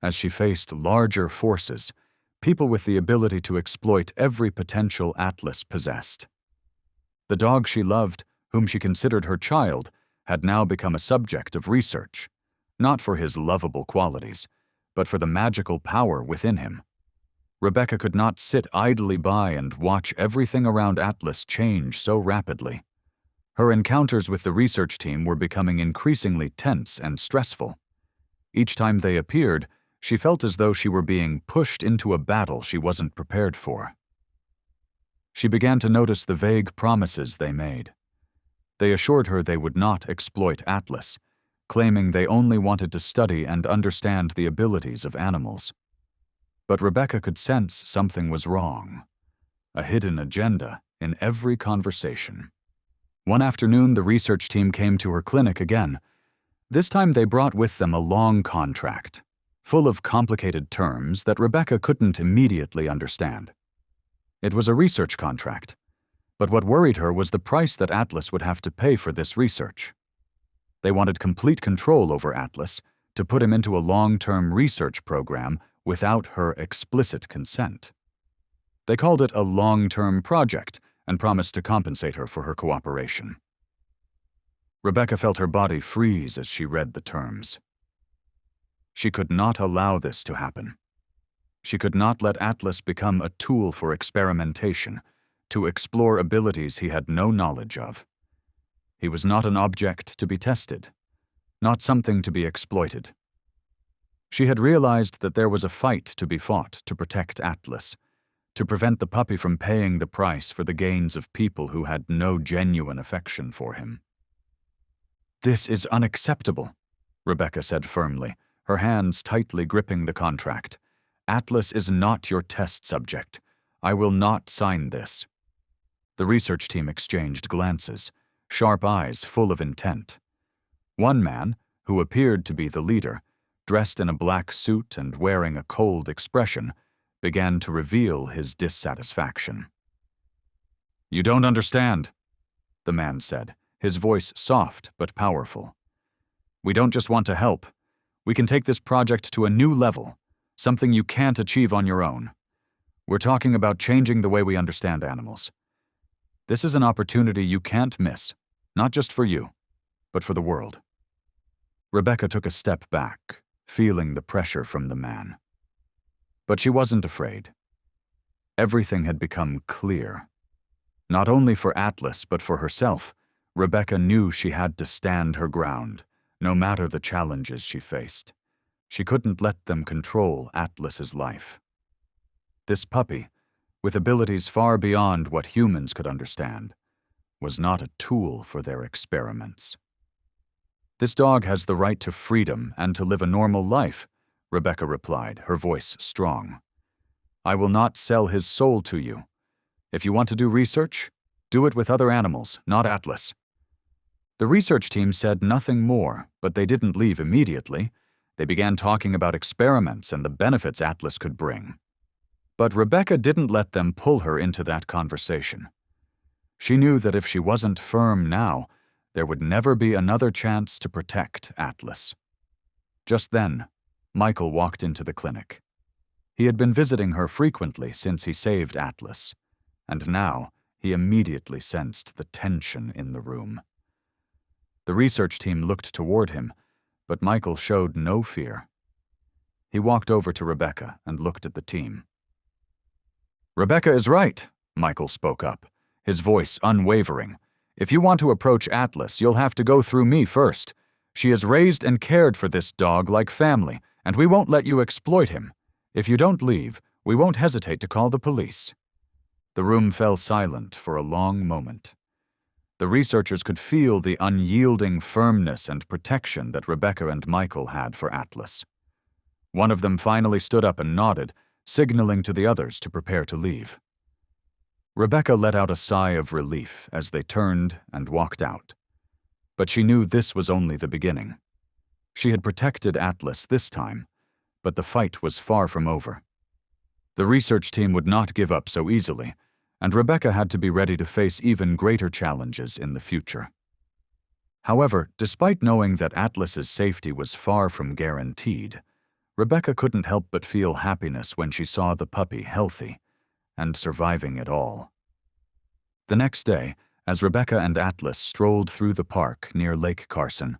as she faced larger forces, people with the ability to exploit every potential Atlas possessed. The dog she loved, whom she considered her child, had now become a subject of research, not for his lovable qualities, but for the magical power within him. Rebecca could not sit idly by and watch everything around Atlas change so rapidly. Her encounters with the research team were becoming increasingly tense and stressful. Each time they appeared, she felt as though she were being pushed into a battle she wasn't prepared for. She began to notice the vague promises they made. They assured her they would not exploit Atlas, claiming they only wanted to study and understand the abilities of animals. But Rebecca could sense something was wrong, a hidden agenda in every conversation. One afternoon, the research team came to her clinic again. This time they brought with them a long contract, full of complicated terms that Rebecca couldn't immediately understand. It was a research contract, but what worried her was the price that Atlas would have to pay for this research. They wanted complete control over Atlas to put him into a long-term research program without her explicit consent. They called it a long-term project and promised to compensate her for her cooperation. Rebecca felt her body freeze as she read the terms. She could not allow this to happen. She could not let Atlas become a tool for experimentation, to explore abilities he had no knowledge of. He was not an object to be tested, not something to be exploited. She had realized that there was a fight to be fought to protect Atlas, to prevent the puppy from paying the price for the gains of people who had no genuine affection for him. "This is unacceptable," Rebecca said firmly, her hands tightly gripping the contract. "Atlas is not your test subject. I will not sign this." The research team exchanged glances, sharp eyes full of intent. One man, who appeared to be the leader, dressed in a black suit and wearing a cold expression, began to reveal his dissatisfaction. "You don't understand," the man said, his voice soft but powerful. "We don't just want to help. We can take this project to a new level, something you can't achieve on your own. We're talking about changing the way we understand animals. This is an opportunity you can't miss, not just for you, but for the world." Rebecca took a step back, feeling the pressure from the man. But she wasn't afraid. Everything had become clear. Not only for Atlas, but for herself, Rebecca knew she had to stand her ground, no matter the challenges she faced. She couldn't let them control Atlas's life. This puppy, with abilities far beyond what humans could understand, was not a tool for their experiments. "This dog has the right to freedom and to live a normal life," Rebecca replied, her voice strong. "I will not sell his soul to you. If you want to do research, do it with other animals, not Atlas." The research team said nothing more, but they didn't leave immediately. They began talking about experiments and the benefits Atlas could bring. But Rebecca didn't let them pull her into that conversation. She knew that if she wasn't firm now, there would never be another chance to protect Atlas. Just then, Michael walked into the clinic. He had been visiting her frequently since he saved Atlas, and now he immediately sensed the tension in the room. The research team looked toward him, but Michael showed no fear. He walked over to Rebecca and looked at the team. "Rebecca is right," Michael spoke up, his voice unwavering. "If you want to approach Atlas, you'll have to go through me first. She has raised and cared for this dog like family, and we won't let you exploit him. If you don't leave, We won't hesitate to call the police." The room fell silent for a long moment. The researchers could feel the unyielding firmness and protection that Rebecca and Michael had for Atlas. One of them finally stood up and nodded, signaling to the others to prepare to leave. Rebecca let out a sigh of relief as they turned and walked out. But she knew this was only the beginning. She had protected Atlas this time, but the fight was far from over. The research team would not give up so easily, and Rebecca had to be ready to face even greater challenges in the future. However, despite knowing that Atlas's safety was far from guaranteed, Rebecca couldn't help but feel happiness when she saw the puppy healthy and surviving it all. The next day, as Rebecca and Atlas strolled through the park near Lake Carson,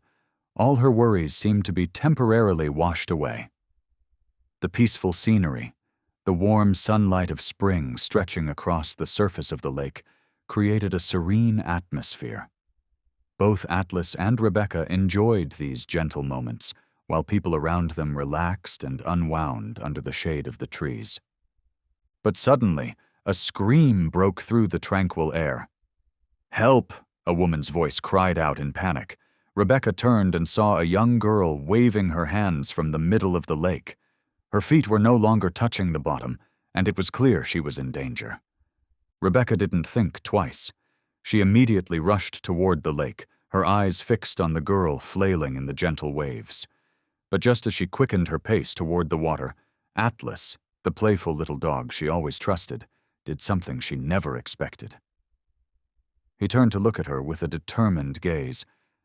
all her worries seemed to be temporarily washed away. The peaceful scenery, the warm sunlight of spring stretching across the surface of the lake, created a serene atmosphere. Both Atlas and Rebecca enjoyed these gentle moments, while people around them relaxed and unwound under the shade of the trees. But suddenly, a scream broke through the tranquil air. "Help!" a woman's voice cried out in panic. Rebecca turned and saw a young girl waving her hands from the middle of the lake. Her feet were no longer touching the bottom, and it was clear she was in danger. Rebecca didn't think twice. She immediately rushed toward the lake, her eyes fixed on the girl flailing in the gentle waves. But just as she quickened her pace toward the water, Atlas, the playful little dog she always trusted, did something she never expected. He turned to look at her with a determined gaze,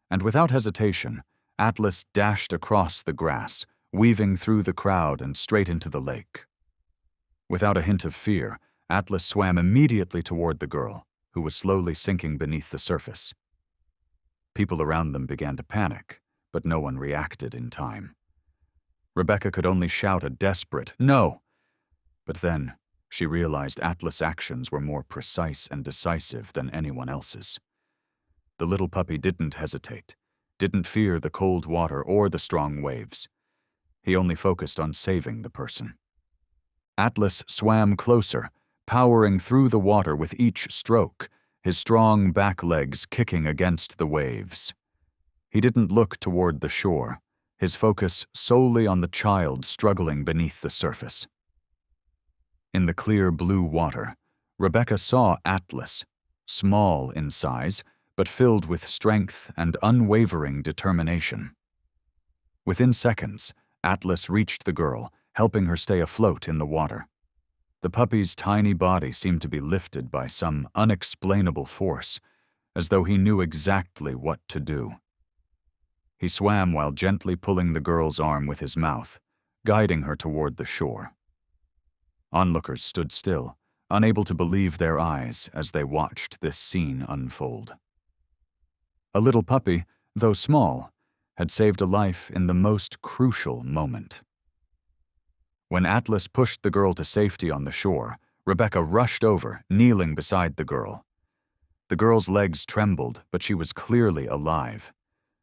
and without hesitation, Atlas dashed across the grass, weaving through the crowd and straight into the lake. Without a hint of fear, Atlas swam immediately toward the girl, who was slowly sinking beneath the surface. People around them began to panic, but no one reacted in time. Rebecca could only shout a desperate "No!" But then, she realized Atlas' actions were more precise and decisive than anyone else's. The little puppy didn't hesitate, didn't fear the cold water or the strong waves. He only focused on saving the person. Atlas swam closer, powering through the water with each stroke, his strong back legs kicking against the waves. He didn't look toward the shore, his focus solely on the child struggling beneath the surface. In the clear blue water, Rebecca saw Atlas, small in size, but filled with strength and unwavering determination. Within seconds, Atlas reached the girl, helping her stay afloat in the water. The puppy's tiny body seemed to be lifted by some unexplainable force, as though he knew exactly what to do. He swam while gently pulling the girl's arm with his mouth, guiding her toward the shore. Onlookers stood still, unable to believe their eyes as they watched this scene unfold. A little puppy, though small, had saved a life in the most crucial moment. When Atlas pushed the girl to safety on the shore, Rebecca rushed over, kneeling beside the girl. The girl's legs trembled, but she was clearly alive.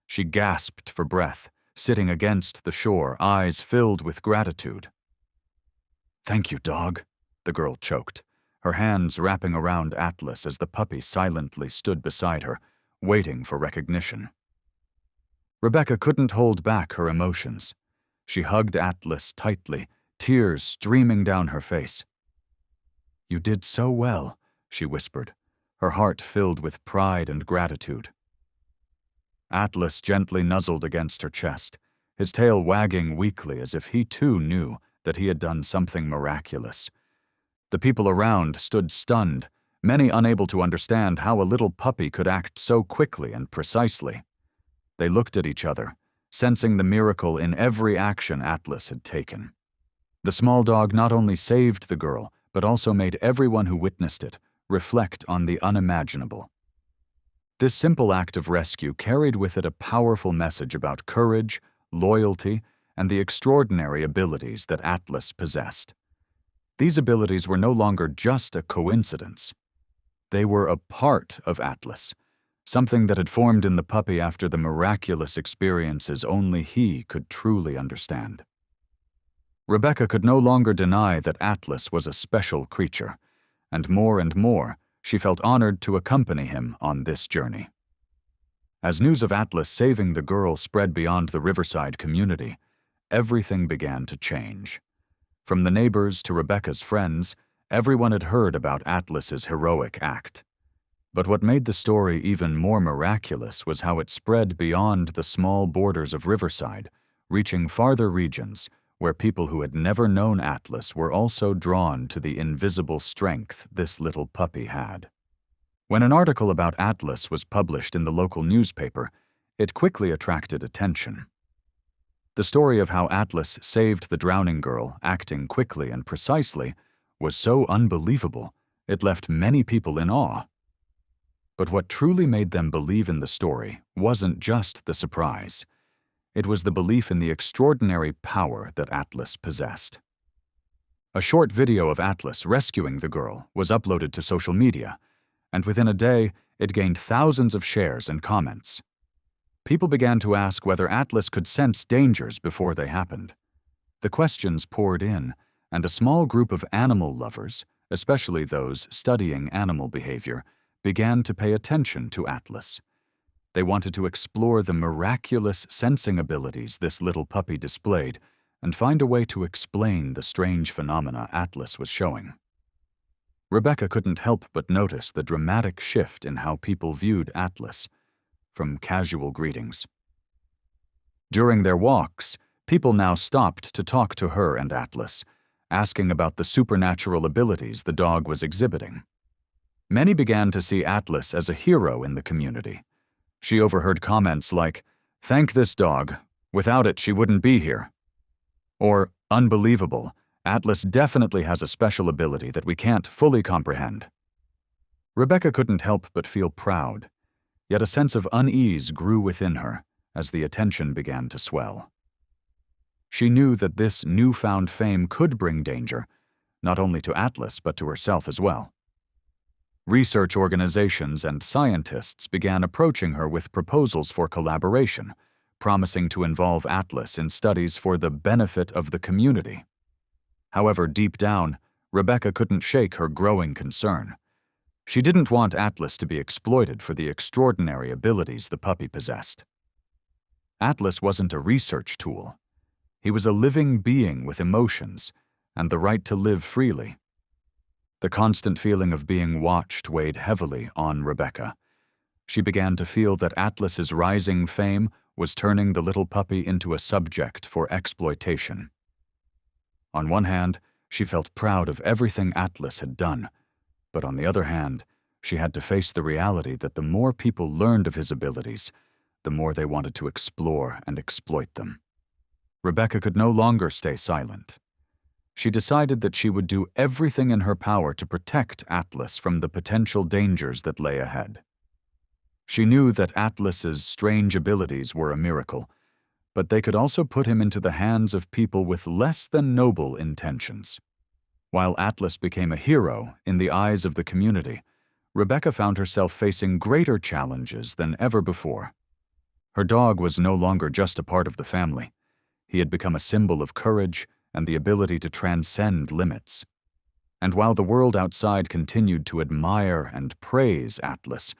She gasped for breath, sitting against the shore, eyes filled with gratitude. "Thank you, dog," the girl choked, her hands wrapping around Atlas as the puppy silently stood beside her, waiting for recognition. Rebecca couldn't hold back her emotions. She hugged Atlas tightly, tears streaming down her face. "You did so well," she whispered, her heart filled with pride and gratitude. Atlas gently nuzzled against her chest, his tail wagging weakly as if he too knew that he had done something miraculous. The people around stood stunned, many unable to understand how a little puppy could act so quickly and precisely. They looked at each other, sensing the miracle in every action Atlas had taken. The small dog not only saved the girl, but also made everyone who witnessed it reflect on the unimaginable. This simple act of rescue carried with it a powerful message about courage, loyalty, and the extraordinary abilities that Atlas possessed. These abilities were no longer just a coincidence. They were a part of Atlas, something that had formed in the puppy after the miraculous experiences only he could truly understand. Rebecca could no longer deny that Atlas was a special creature, and more, she felt honored to accompany him on this journey. As news of Atlas saving the girl spread beyond the Riverside community, everything began to change. From the neighbors to Rebecca's friends, everyone had heard about Atlas's heroic act. But what made the story even more miraculous was how it spread beyond the small borders of Riverside, reaching farther regions where people who had never known Atlas were also drawn to the invisible strength this little puppy had. When an article about Atlas was published in the local newspaper, it quickly attracted attention. The story of how Atlas saved the drowning girl, acting quickly and precisely, was so unbelievable it left many people in awe. But what truly made them believe in the story wasn't just the surprise. It was the belief in the extraordinary power that Atlas possessed. A short video of Atlas rescuing the girl was uploaded to social media, and within a day, it gained thousands of shares and comments. People began to ask whether Atlas could sense dangers before they happened. The questions poured in, and a small group of animal lovers, especially those studying animal behavior, began to pay attention to Atlas. They wanted to explore the miraculous sensing abilities this little puppy displayed and find a way to explain the strange phenomena Atlas was showing. Rebecca couldn't help but notice the dramatic shift in how people viewed Atlas, from casual greetings. During their walks, people now stopped to talk to her and Atlas, asking about the supernatural abilities the dog was exhibiting. Many began to see Atlas as a hero in the community. She overheard comments like, "Thank this dog. Without it, she wouldn't be here." Or, "Unbelievable. Atlas definitely has a special ability that we can't fully comprehend." Rebecca couldn't help but feel proud, yet a sense of unease grew within her as the attention began to swell. She knew that this newfound fame could bring danger, not only to Atlas but to herself as well. Research organizations and scientists began approaching her with proposals for collaboration, promising to involve Atlas in studies for the benefit of the community. However, deep down, Rebecca couldn't shake her growing concern. She didn't want Atlas to be exploited for the extraordinary abilities the puppy possessed. Atlas wasn't a research tool. He was a living being with emotions and the right to live freely. The constant feeling of being watched weighed heavily on Rebecca. She began to feel that Atlas's rising fame was turning the little puppy into a subject for exploitation. On one hand, she felt proud of everything Atlas had done, but on the other hand, she had to face the reality that the more people learned of his abilities, the more they wanted to explore and exploit them. Rebecca could no longer stay silent. She decided that she would do everything in her power to protect Atlas from the potential dangers that lay ahead. She knew that Atlas's strange abilities were a miracle, but they could also put him into the hands of people with less than noble intentions. While Atlas became a hero in the eyes of the community, Rebecca found herself facing greater challenges than ever before. Her dog was no longer just a part of the family. He had become a symbol of courage and the ability to transcend limits. And while the world outside continued to admire and praise Atlas,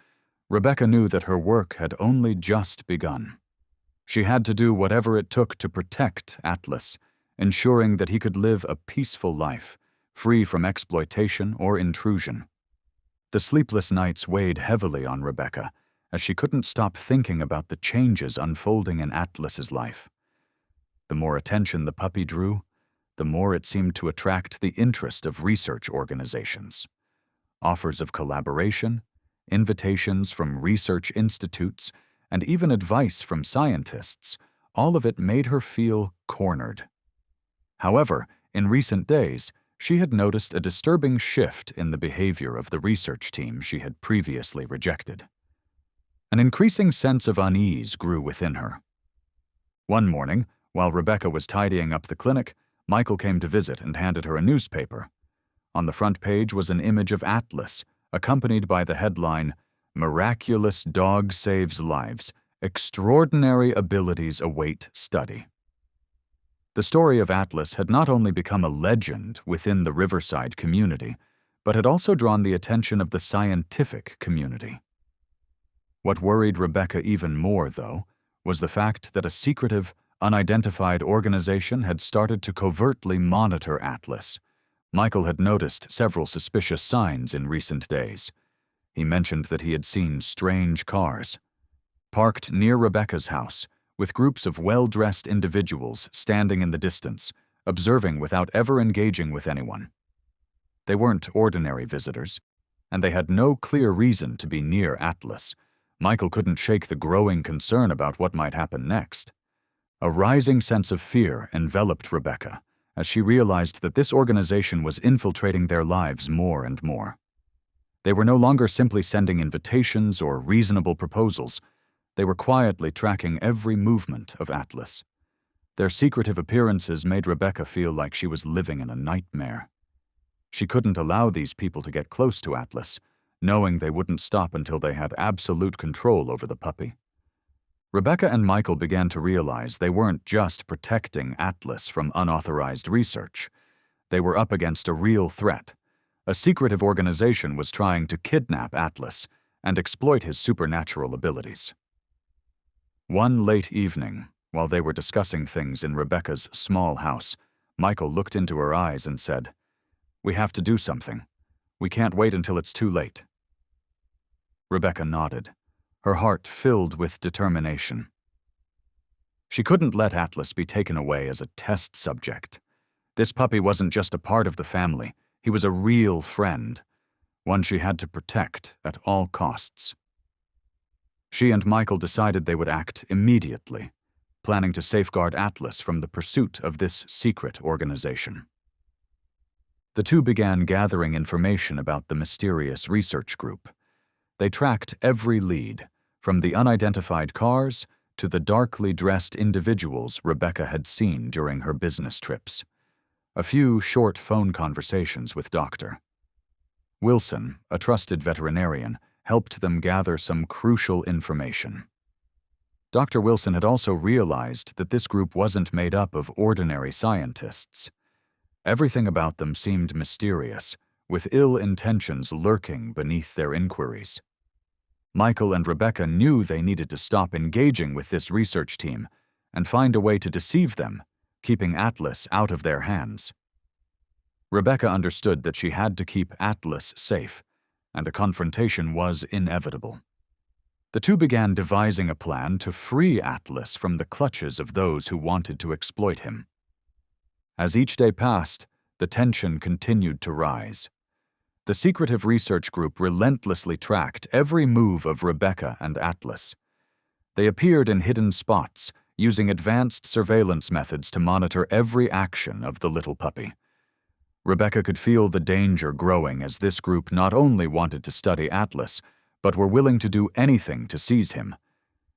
Rebecca knew that her work had only just begun. She had to do whatever it took to protect Atlas, ensuring that he could live a peaceful life, free from exploitation or intrusion. The sleepless nights weighed heavily on Rebecca, as she couldn't stop thinking about the changes unfolding in Atlas's life. The more attention the puppy drew, the more it seemed to attract the interest of research organizations. Offers of collaboration, invitations from research institutes, and even advice from scientists, all of it made her feel cornered. However, in recent days, she had noticed a disturbing shift in the behavior of the research team she had previously rejected. An increasing sense of unease grew within her. One morning, while Rebecca was tidying up the clinic, Michael came to visit and handed her a newspaper. On the front page was an image of Atlas, accompanied by the headline, "Miraculous Dog Saves Lives. Extraordinary Abilities Await Study." The story of Atlas had not only become a legend within the Riverside community, but had also drawn the attention of the scientific community. What worried Rebecca even more, though, was the fact that a secretive, unidentified organization had started to covertly monitor Atlas. Michael had noticed several suspicious signs in recent days. He mentioned that he had seen strange cars parked near Rebecca's house, with groups of well-dressed individuals standing in the distance, observing without ever engaging with anyone. They weren't ordinary visitors, and they had no clear reason to be near Atlas. Michael couldn't shake the growing concern about what might happen next. A rising sense of fear enveloped Rebecca as she realized that this organization was infiltrating their lives more and more. They were no longer simply sending invitations or reasonable proposals. They were quietly tracking every movement of Atlas. Their secretive appearances made Rebecca feel like she was living in a nightmare. She couldn't allow these people to get close to Atlas, knowing they wouldn't stop until they had absolute control over the puppy. Rebecca and Michael began to realize they weren't just protecting Atlas from unauthorized research. They were up against a real threat. A secretive organization was trying to kidnap Atlas and exploit his supernatural abilities. One late evening, while they were discussing things in Rebecca's small house, Michael looked into her eyes and said, "We have to do something. We can't wait until it's too late." Rebecca nodded, her heart filled with determination. She couldn't let Atlas be taken away as a test subject. This puppy wasn't just a part of the family, he was a real friend, one she had to protect at all costs. She and Michael decided they would act immediately, planning to safeguard Atlas from the pursuit of this secret organization. The two began gathering information about the mysterious research group. They tracked every lead, from the unidentified cars to the darkly dressed individuals Rebecca had seen during her business trips. A few short phone conversations with Dr. Wilson, a trusted veterinarian, helped them gather some crucial information. Dr. Wilson had also realized that this group wasn't made up of ordinary scientists. Everything about them seemed mysterious, with ill intentions lurking beneath their inquiries. Michael and Rebecca knew they needed to stop engaging with this research team and find a way to deceive them, keeping Atlas out of their hands. Rebecca understood that she had to keep Atlas safe, and a confrontation was inevitable. The two began devising a plan to free Atlas from the clutches of those who wanted to exploit him. As each day passed, the tension continued to rise. The secretive research group relentlessly tracked every move of Rebecca and Atlas. They appeared in hidden spots, using advanced surveillance methods to monitor every action of the little puppy. Rebecca could feel the danger growing as this group not only wanted to study Atlas, but were willing to do anything to seize him,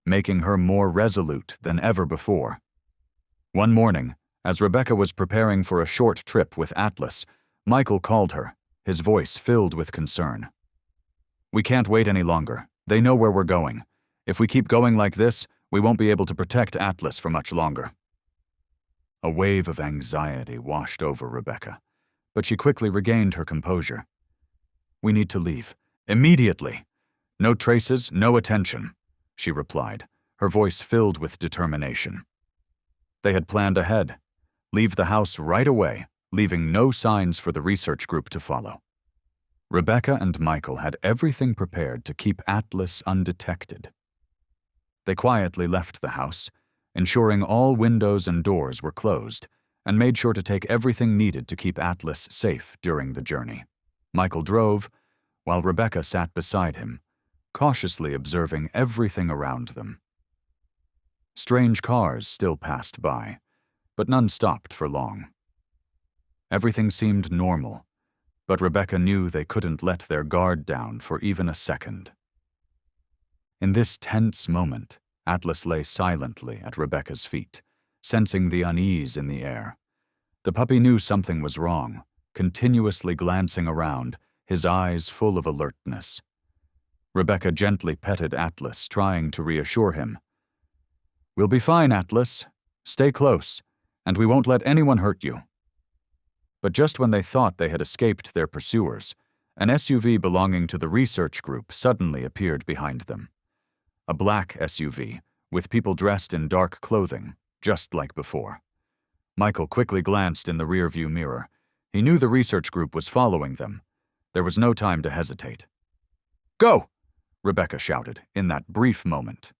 making her more resolute than ever before. One morning, as Rebecca was preparing for a short trip with Atlas, Michael called her, his voice filled with concern. "We can't wait any longer. They know where we're going. If we keep going like this, we won't be able to protect Atlas for much longer." A wave of anxiety washed over Rebecca, but she quickly regained her composure. "We need to leave. Immediately. No traces, no attention," she replied, her voice filled with determination. They had planned ahead. Leave the house right away, leaving no signs for the research group to follow. Rebecca and Michael had everything prepared to keep Atlas undetected. They quietly left the house, ensuring all windows and doors were closed, and made sure to take everything needed to keep Atlas safe during the journey. Michael drove, while Rebecca sat beside him, cautiously observing everything around them. Strange cars still passed by, but none stopped for long. Everything seemed normal, but Rebecca knew they couldn't let their guard down for even a second. In this tense moment, Atlas lay silently at Rebecca's feet, sensing the unease in the air. The puppy knew something was wrong, continuously glancing around, his eyes full of alertness. Rebecca gently petted Atlas, trying to reassure him. "We'll be fine, Atlas. Stay close. and we won't let anyone hurt you." But just when they thought they had escaped their pursuers, an SUV belonging to the research group suddenly appeared behind them. A black SUV, with people dressed in dark clothing, just like before. Michael quickly glanced in the rearview mirror. He knew the research group was following them. There was no time to hesitate. "Go!" Rebecca shouted in that brief moment.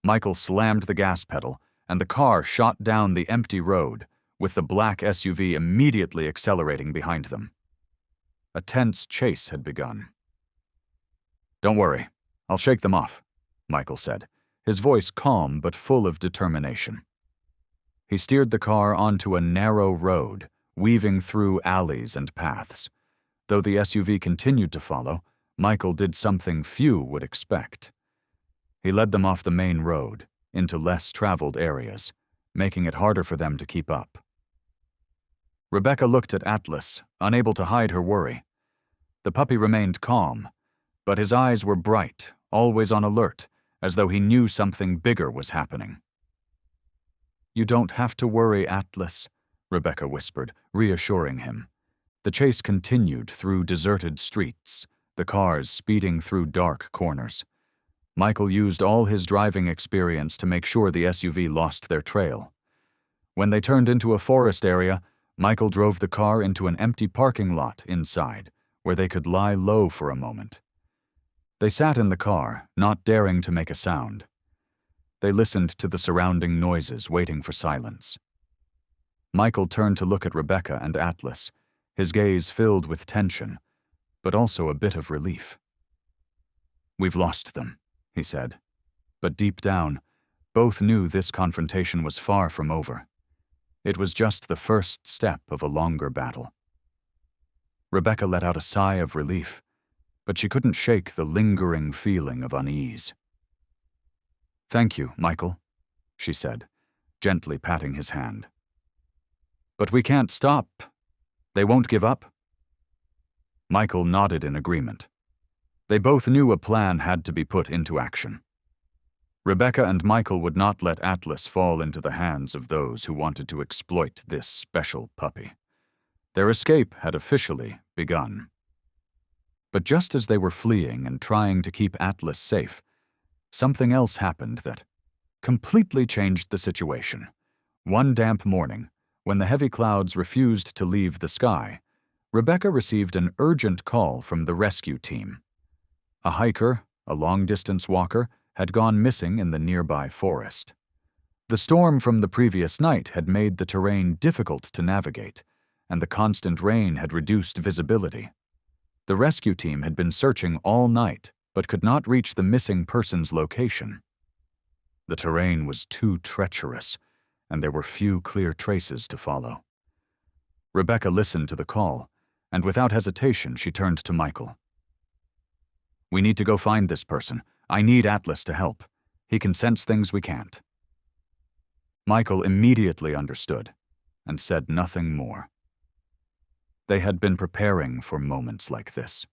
Michael slammed the gas pedal, and the car shot down the empty road, with the black SUV immediately accelerating behind them. A tense chase had begun. "Don't worry, I'll shake them off," Michael said, his voice calm but full of determination. He steered the car onto a narrow road, weaving through alleys and paths. Though the SUV continued to follow, Michael did something few would expect. He led them off the main road, into less traveled areas, making it harder for them to keep up. Rebecca looked at Atlas, unable to hide her worry. The puppy remained calm, but his eyes were bright, always on alert, as though he knew something bigger was happening. "You don't have to worry, Atlas," Rebecca whispered, reassuring him. The chase continued through deserted streets, the cars speeding through dark corners. Michael used all his driving experience to make sure the SUV lost their trail. When they turned into a forest area, Michael drove the car into an empty parking lot inside, where they could lie low for a moment. They sat in the car, not daring to make a sound. They listened to the surrounding noises, waiting for silence. Michael turned to look at Rebecca and Atlas, his gaze filled with tension, but also a bit of relief. "We've lost them," he said. But deep down, both knew this confrontation was far from over. It was just the first step of a longer battle. Rebecca let out a sigh of relief, but she couldn't shake the lingering feeling of unease. "Thank you, Michael," she said, gently patting his hand. "But we can't stop. They won't give up?" Michael nodded in agreement. They both knew a plan had to be put into action. Rebecca and Michael would not let Atlas fall into the hands of those who wanted to exploit this special puppy. Their escape had officially begun. But just as they were fleeing and trying to keep Atlas safe, something else happened that completely changed the situation. One damp morning, when the heavy clouds refused to leave the sky, Rebecca received an urgent call from the rescue team. A hiker, a long-distance walker, had gone missing in the nearby forest. The storm from the previous night had made the terrain difficult to navigate, and the constant rain had reduced visibility. The rescue team had been searching all night, but could not reach the missing person's location. The terrain was too treacherous, and there were few clear traces to follow. Rebecca listened to the call, and without hesitation she turned to Michael. "We need to go find this person. I need Atlas to help. He can sense things we can't." Michael immediately understood, and said nothing more. They had been preparing for moments like this.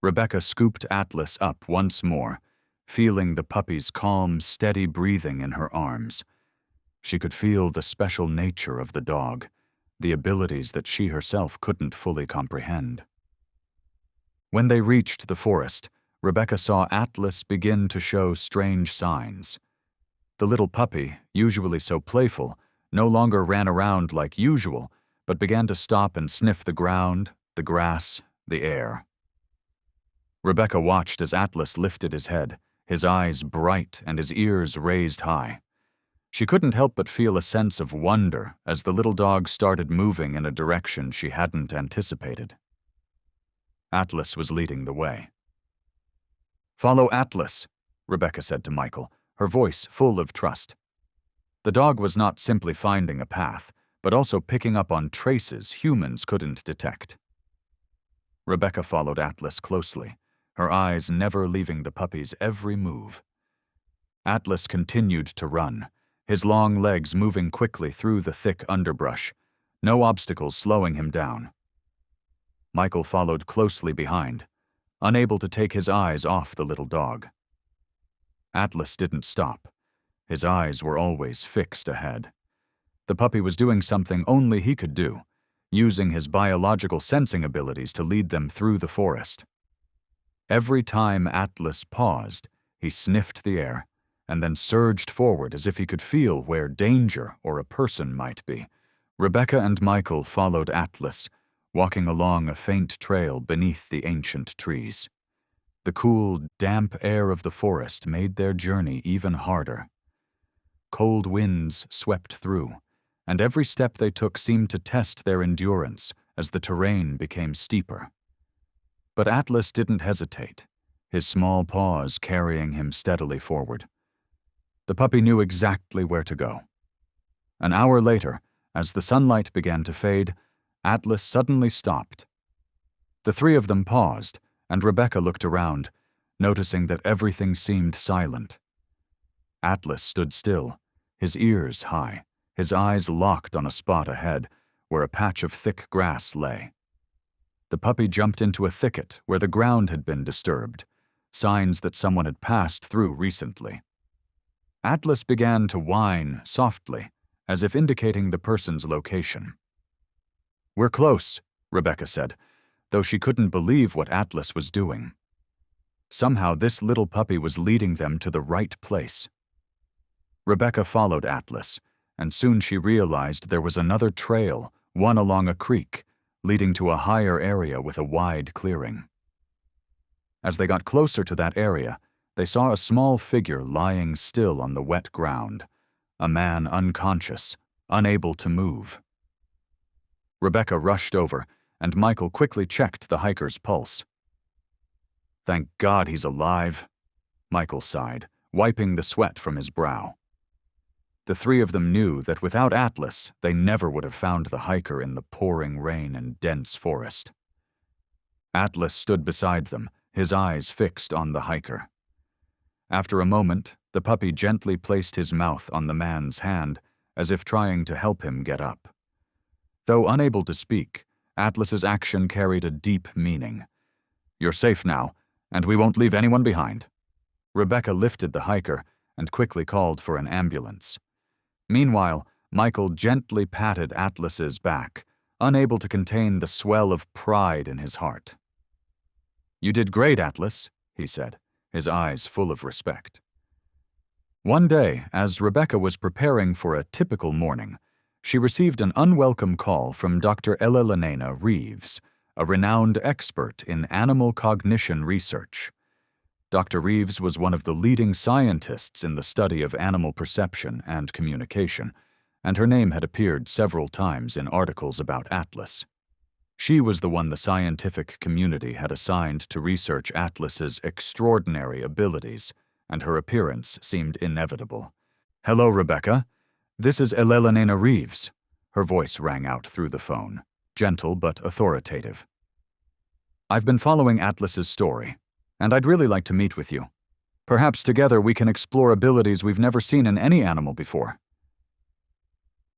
Rebecca scooped Atlas up once more, feeling the puppy's calm, steady breathing in her arms. She could feel the special nature of the dog, the abilities that she herself couldn't fully comprehend. When they reached the forest, Rebecca saw Atlas begin to show strange signs. The little puppy, usually so playful, no longer ran around like usual, but began to stop and sniff the ground, the grass, the air. Rebecca watched as Atlas lifted his head, his eyes bright and his ears raised high. She couldn't help but feel a sense of wonder as the little dog started moving in a direction she hadn't anticipated. Atlas was leading the way. "Follow Atlas," Rebecca said to Michael, her voice full of trust. The dog was not simply finding a path, but also picking up on traces humans couldn't detect. Rebecca followed Atlas closely, her eyes never leaving the puppy's every move. Atlas continued to run, his long legs moving quickly through the thick underbrush, no obstacles slowing him down. Michael followed closely behind, unable to take his eyes off the little dog. Atlas didn't stop. His eyes were always fixed ahead. The puppy was doing something only he could do, using his biological sensing abilities to lead them through the forest. Every time Atlas paused, he sniffed the air, and then surged forward as if he could feel where danger or a person might be. Rebecca and Michael followed Atlas, walking along a faint trail beneath the ancient trees. The cool, damp air of the forest made their journey even harder. Cold winds swept through, and every step they took seemed to test their endurance as the terrain became steeper. But Atlas didn't hesitate, his small paws carrying him steadily forward. The puppy knew exactly where to go. An hour later, as the sunlight began to fade, Atlas suddenly stopped. The three of them paused, and Rebecca looked around, noticing that everything seemed silent. Atlas stood still, his ears high, his eyes locked on a spot ahead, where a patch of thick grass lay. The puppy jumped into a thicket where the ground had been disturbed, signs that someone had passed through recently. Atlas began to whine softly, as if indicating the person's location. "We're close," Rebecca said, though she couldn't believe what Atlas was doing. Somehow this little puppy was leading them to the right place. Rebecca followed Atlas, and soon she realized there was another trail, one along a creek, leading to a higher area with a wide clearing. As they got closer to that area, they saw a small figure lying still on the wet ground, a man unconscious, unable to move. Rebecca rushed over, and Michael quickly checked the hiker's pulse. "Thank God he's alive," Michael sighed, wiping the sweat from his brow. The three of them knew that without Atlas, they never would have found the hiker in the pouring rain and dense forest. Atlas stood beside them, his eyes fixed on the hiker. After a moment, the puppy gently placed his mouth on the man's hand, as if trying to help him get up. Though unable to speak, Atlas's action carried a deep meaning. "You're safe now, and we won't leave anyone behind." Rebecca lifted the hiker and quickly called for an ambulance. Meanwhile, Michael gently patted Atlas's back, unable to contain the swell of pride in his heart. "You did great, Atlas," he said, his eyes full of respect. One day, as Rebecca was preparing for a typical morning, she received an unwelcome call from Dr. Elena Reeves, a renowned expert in animal cognition research. Dr. Reeves was one of the leading scientists in the study of animal perception and communication, and her name had appeared several times in articles about Atlas. She was the one the scientific community had assigned to research Atlas's extraordinary abilities, and her appearance seemed inevitable. "Hello, Rebecca. This is Elena Reeves." Her voice rang out through the phone, gentle but authoritative. "I've been following Atlas's story, and I'd really like to meet with you. Perhaps together we can explore abilities we've never seen in any animal before."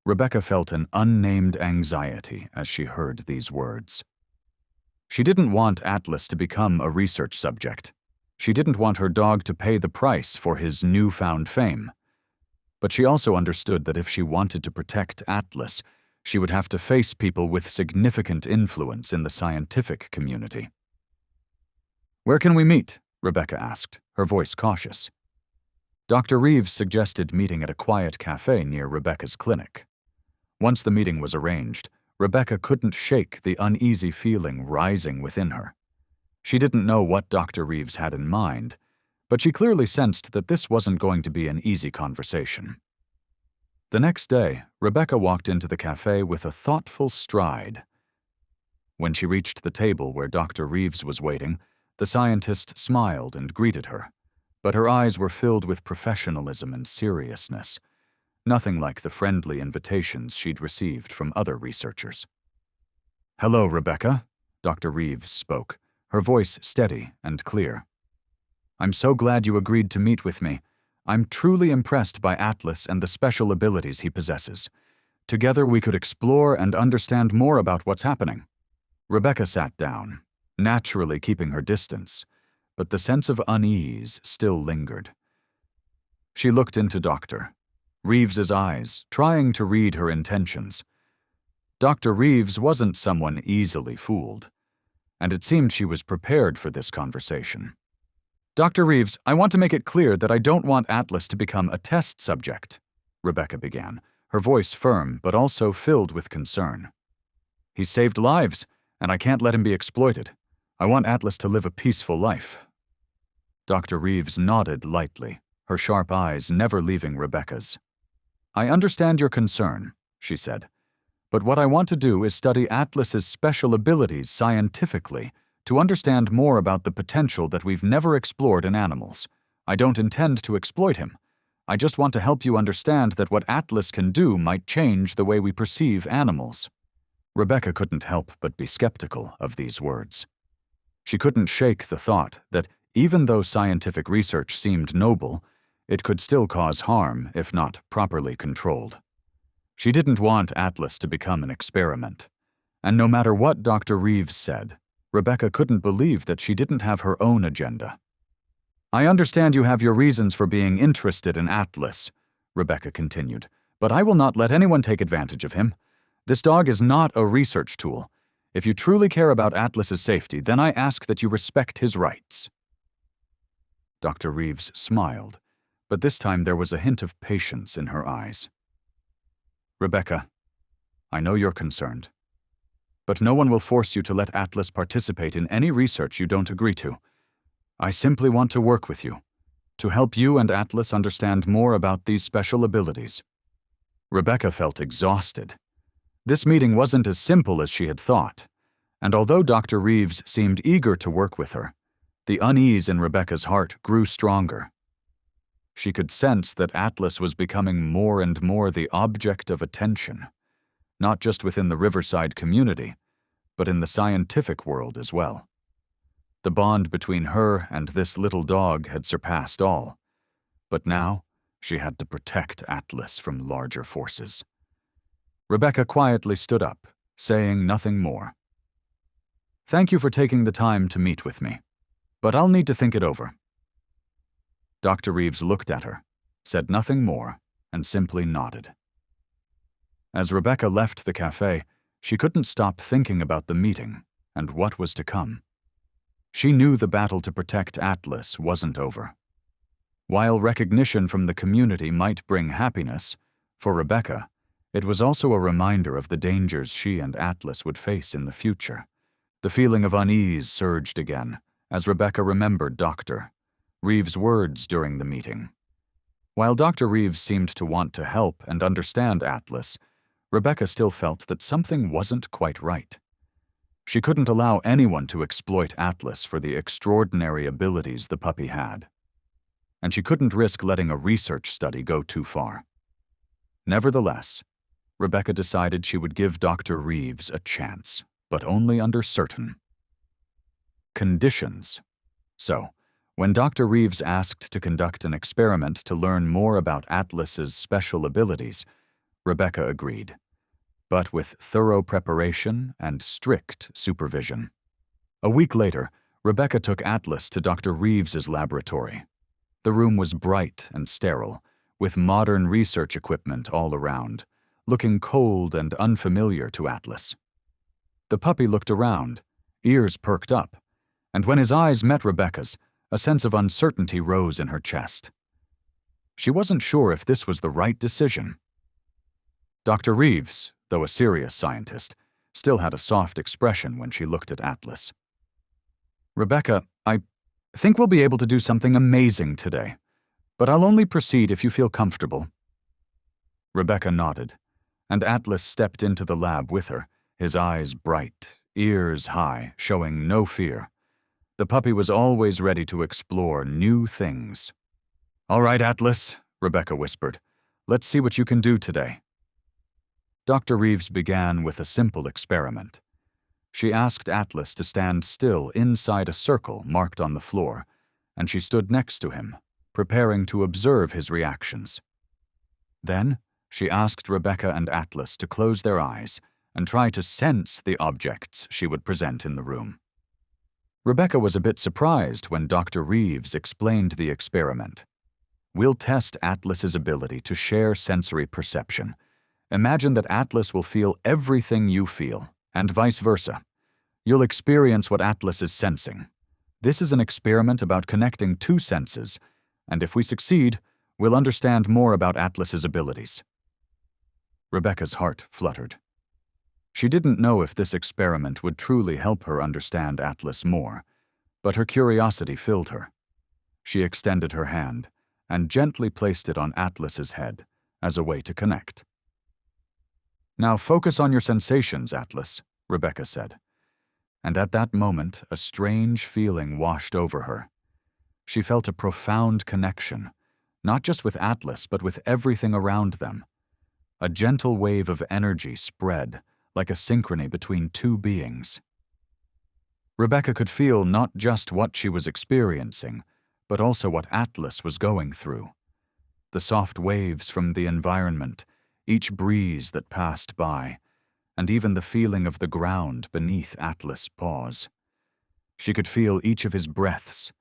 Rebecca felt an unnamed anxiety as she heard these words. She didn't want Atlas to become a research subject. She didn't want her dog to pay the price for his newfound fame. But she also understood that if she wanted to protect Atlas, she would have to face people with significant influence in the scientific community. "Where can we meet?" Rebecca asked, her voice cautious. Dr. Reeves suggested meeting at a quiet cafe near Rebecca's clinic. Once the meeting was arranged, Rebecca couldn't shake the uneasy feeling rising within her. She didn't know what Dr. Reeves had in mind, but she clearly sensed that this wasn't going to be an easy conversation. The next day, Rebecca walked into the cafe with a thoughtful stride. When she reached the table where Dr. Reeves was waiting, the scientist smiled and greeted her, but her eyes were filled with professionalism and seriousness, nothing like the friendly invitations she'd received from other researchers. "Hello, Rebecca," Dr. Reeves spoke, her voice steady and clear. "I'm so glad you agreed to meet with me. I'm truly impressed by Atlas and the special abilities he possesses. Together we could explore and understand more about what's happening." Rebecca sat down, naturally keeping her distance, but the sense of unease still lingered. She looked into Dr. Reeves's eyes, trying to read her intentions. Dr. Reeves wasn't someone easily fooled, and it seemed she was prepared for this conversation. "Dr. Reeves, I want to make it clear that I don't want Atlas to become a test subject," Rebecca began, her voice firm but also filled with concern. "He's saved lives, and I can't let him be exploited. I want Atlas to live a peaceful life." Dr. Reeves nodded lightly, her sharp eyes never leaving Rebecca's. "I understand your concern," she said, "but what I want to do is study Atlas's special abilities scientifically to understand more about the potential that we've never explored in animals. I don't intend to exploit him. I just want to help you understand that what Atlas can do might change the way we perceive animals." Rebecca couldn't help but be skeptical of these words. She couldn't shake the thought that even though scientific research seemed noble, it could still cause harm if not properly controlled. She didn't want Atlas to become an experiment, and no matter what Dr. Reeves said, Rebecca couldn't believe that she didn't have her own agenda. "I understand you have your reasons for being interested in Atlas," Rebecca continued, "but I will not let anyone take advantage of him. This dog is not a research tool. If you truly care about Atlas's safety, then I ask that you respect his rights." Dr. Reeves smiled, but this time there was a hint of patience in her eyes. "Rebecca, I know you're concerned, but no one will force you to let Atlas participate in any research you don't agree to. I simply want to work with you, to help you and Atlas understand more about these special abilities." Rebecca felt exhausted. This meeting wasn't as simple as she had thought, and although Dr. Reeves seemed eager to work with her, the unease in Rebecca's heart grew stronger. She could sense that Atlas was becoming more and more the object of attention, not just within the Riverside community, but in the scientific world as well. The bond between her and this little dog had surpassed all, but now she had to protect Atlas from larger forces. Rebecca quietly stood up, saying nothing more. "Thank you for taking the time to meet with me, but I'll need to think it over." Dr. Reeves looked at her, said nothing more, and simply nodded. As Rebecca left the cafe, she couldn't stop thinking about the meeting and what was to come. She knew the battle to protect Atlas wasn't over. While recognition from the community might bring happiness, for Rebecca, it was also a reminder of the dangers she and Atlas would face in the future. The feeling of unease surged again as Rebecca remembered Dr. Reeves' words during the meeting. While Dr. Reeves seemed to want to help and understand Atlas, Rebecca still felt that something wasn't quite right. She couldn't allow anyone to exploit Atlas for the extraordinary abilities the puppy had. And she couldn't risk letting a research study go too far. Nevertheless, Rebecca decided she would give Dr. Reeves a chance, but only under certain conditions. So, when Dr. Reeves asked to conduct an experiment to learn more about Atlas's special abilities, Rebecca agreed, but with thorough preparation and strict supervision. A week later, Rebecca took Atlas to Dr. Reeves's laboratory. The room was bright and sterile, with modern research equipment all around, looking cold and unfamiliar to Atlas. The puppy looked around, ears perked up, and when his eyes met Rebecca's, a sense of uncertainty rose in her chest. She wasn't sure if this was the right decision. Dr. Reeves, though a serious scientist, still had a soft expression when she looked at Atlas. "Rebecca, I think we'll be able to do something amazing today, but I'll only proceed if you feel comfortable." Rebecca nodded, and Atlas stepped into the lab with her, his eyes bright, ears high, showing no fear. The puppy was always ready to explore new things. "All right, Atlas," Rebecca whispered. "Let's see what you can do today." Dr. Reeves began with a simple experiment. She asked Atlas to stand still inside a circle marked on the floor, and she stood next to him, preparing to observe his reactions. Then, she asked Rebecca and Atlas to close their eyes and try to sense the objects she would present in the room. Rebecca was a bit surprised when Dr. Reeves explained the experiment. We'll test Atlas's ability to share sensory perception. Imagine that Atlas will feel everything you feel, and vice versa. You'll experience what Atlas is sensing. This is an experiment about connecting two senses, and if we succeed, we'll understand more about Atlas's abilities. Rebecca's heart fluttered. She didn't know if this experiment would truly help her understand Atlas more, but her curiosity filled her. She extended her hand and gently placed it on Atlas's head as a way to connect. "Now focus on your sensations, Atlas," Rebecca said. And at that moment, a strange feeling washed over her. She felt a profound connection, not just with Atlas, but with everything around them. A gentle wave of energy spread, like a synchrony between two beings. Rebecca could feel not just what she was experiencing, but also what Atlas was going through. The soft waves from the environment, each breeze that passed by, and even the feeling of the ground beneath Atlas' paws. She could feel each of his breaths,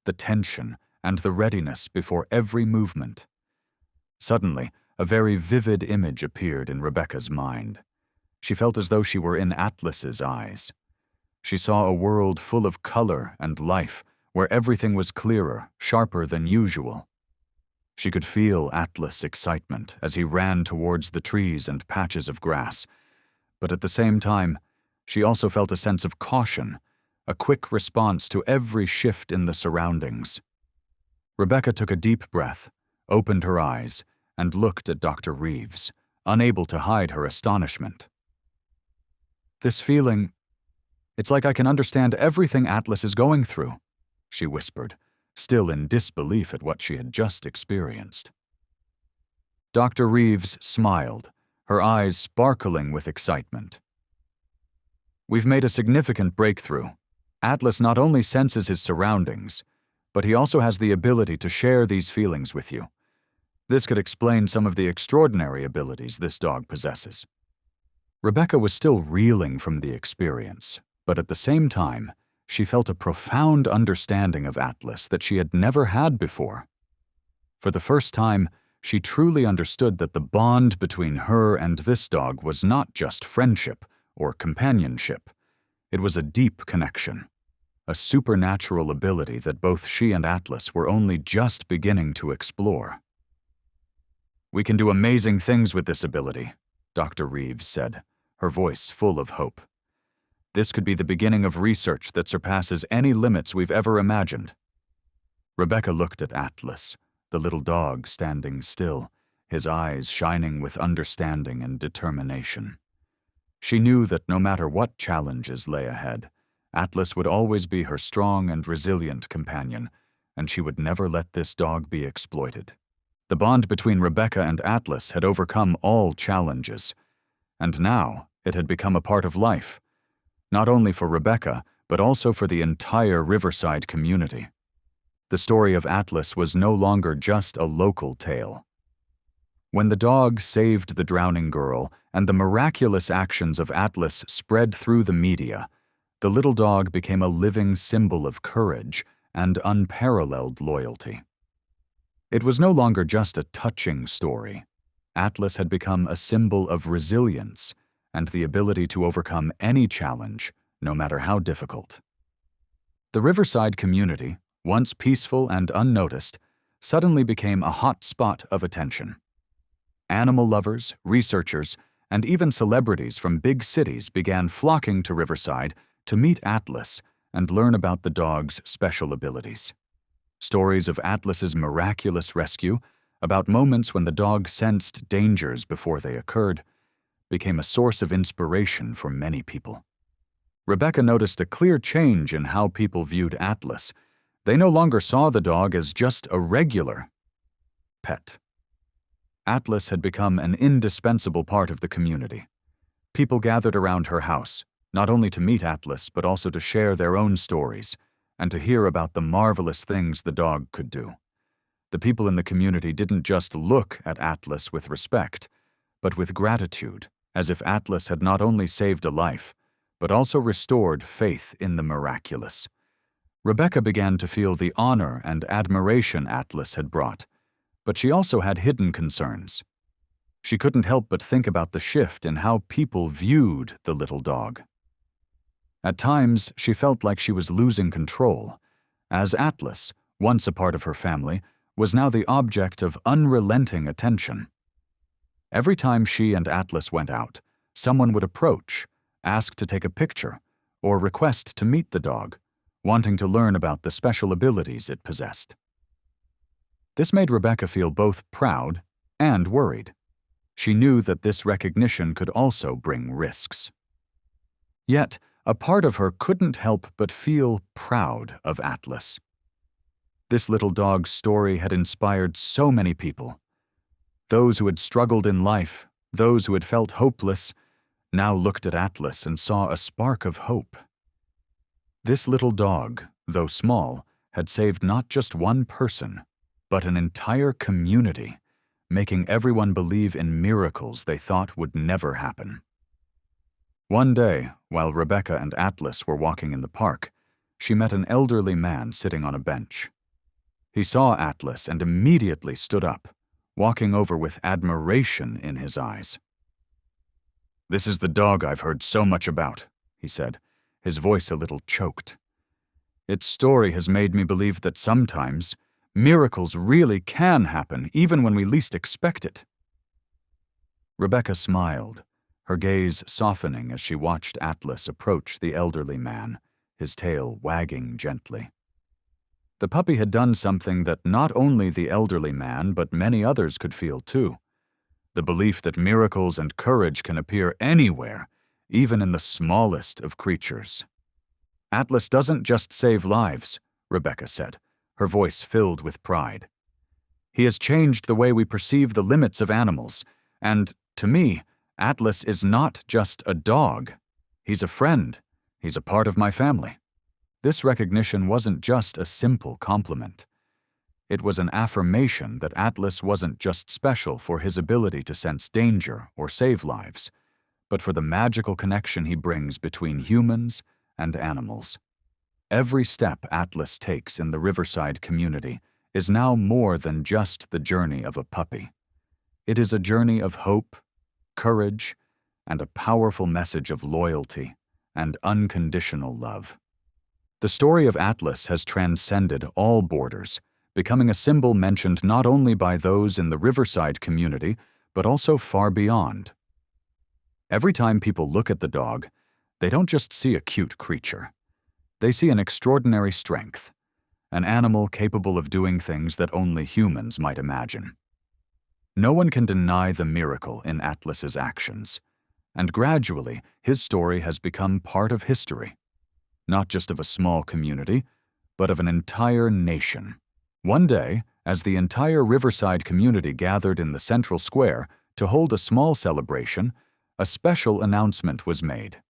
the tension and the readiness before every movement. Suddenly, a very vivid image appeared in Rebecca's mind. She felt as though she were in Atlas's eyes. She saw a world full of color and life, where everything was clearer, sharper than usual. She could feel Atlas' excitement as he ran towards the trees and patches of grass, but at the same time, she also felt a sense of caution, a quick response to every shift in the surroundings. Rebecca took a deep breath, opened her eyes, and looked at Dr. Reeves, unable to hide her astonishment. "This feeling, it's like I can understand everything Atlas is going through," she whispered, still in disbelief at what she had just experienced. Dr. Reeves smiled, her eyes sparkling with excitement. "We've made a significant breakthrough. Atlas not only senses his surroundings, but he also has the ability to share these feelings with you. This could explain some of the extraordinary abilities this dog possesses." Rebecca was still reeling from the experience, but at the same time, she felt a profound understanding of Atlas that she had never had before. For the first time, she truly understood that the bond between her and this dog was not just friendship or companionship. It was a deep connection, a supernatural ability that both she and Atlas were only just beginning to explore. "We can do amazing things with this ability," Dr. Reeves said, her voice full of hope. "This could be the beginning of research that surpasses any limits we've ever imagined." Rebecca looked at Atlas, the little dog standing still, his eyes shining with understanding and determination. She knew that no matter what challenges lay ahead, Atlas would always be her strong and resilient companion, and she would never let this dog be exploited. The bond between Rebecca and Atlas had overcome all challenges, and now it had become a part of life, not only for Rebecca, but also for the entire Riverside community. The story of Atlas was no longer just a local tale. When the dog saved the drowning girl and the miraculous actions of Atlas spread through the media, the little dog became a living symbol of courage and unparalleled loyalty. It was no longer just a touching story. Atlas had become a symbol of resilience and the ability to overcome any challenge, no matter how difficult. The Riverside community, once peaceful and unnoticed, suddenly became a hot spot of attention. Animal lovers, researchers, and even celebrities from big cities began flocking to Riverside to meet Atlas and learn about the dog's special abilities. Stories of Atlas's miraculous rescue, about moments when the dog sensed dangers before they occurred, became a source of inspiration for many people. Rebecca noticed a clear change in how people viewed Atlas. They no longer saw the dog as just a regular pet. Atlas had become an indispensable part of the community. People gathered around her house, not only to meet Atlas, but also to share their own stories and to hear about the marvelous things the dog could do. The people in the community didn't just look at Atlas with respect, but with gratitude, as if Atlas had not only saved a life, but also restored faith in the miraculous. Rebecca began to feel the honor and admiration Atlas had brought, But she also had hidden concerns. She couldn't help but think about the shift in how people viewed the little dog. At times, she felt like she was losing control, as Atlas, once a part of her family, was now the object of unrelenting attention. Every time she and Atlas went out, someone would approach, ask to take a picture, or request to meet the dog, wanting to learn about the special abilities it possessed. This made Rebecca feel both proud and worried. She knew that this recognition could also bring risks. Yet, a part of her couldn't help but feel proud of Atlas. This little dog's story had inspired so many people. Those who had struggled in life, those who had felt hopeless, now looked at Atlas and saw a spark of hope. This little dog, though small, had saved not just one person, but an entire community, making everyone believe in miracles they thought would never happen. One day, while Rebecca and Atlas were walking in the park, she met an elderly man sitting on a bench. He saw Atlas and immediately stood up, walking over with admiration in his eyes. "This is the dog I've heard so much about," he said, his voice a little choked. "Its story has made me believe that sometimes miracles really can happen even when we least expect it." Rebecca smiled, her gaze softening as she watched Atlas approach the elderly man, his tail wagging gently. The puppy had done something that not only the elderly man but many others could feel too. The belief that miracles and courage can appear anywhere, even in the smallest of creatures. "Atlas doesn't just save lives," Rebecca said, her voice filled with pride. "He has changed the way we perceive the limits of animals, and, to me, Atlas is not just a dog. He's a friend. He's a part of my family." This recognition wasn't just a simple compliment. It was an affirmation that Atlas wasn't just special for his ability to sense danger or save lives, but for the magical connection he brings between humans and animals. Every step Atlas takes in the Riverside community is now more than just the journey of a puppy. It is a journey of hope, courage, and a powerful message of loyalty and unconditional love. The story of Atlas has transcended all borders, becoming a symbol mentioned not only by those in the Riverside community, but also far beyond. Every time people look at the dog, they don't just see a cute creature. They see an extraordinary strength, an animal capable of doing things that only humans might imagine. No one can deny the miracle in Atlas's actions, and gradually his story has become part of history, not just of a small community, but of an entire nation. One day, as the entire Riverside community gathered in the central square to hold a small celebration, a special announcement was made.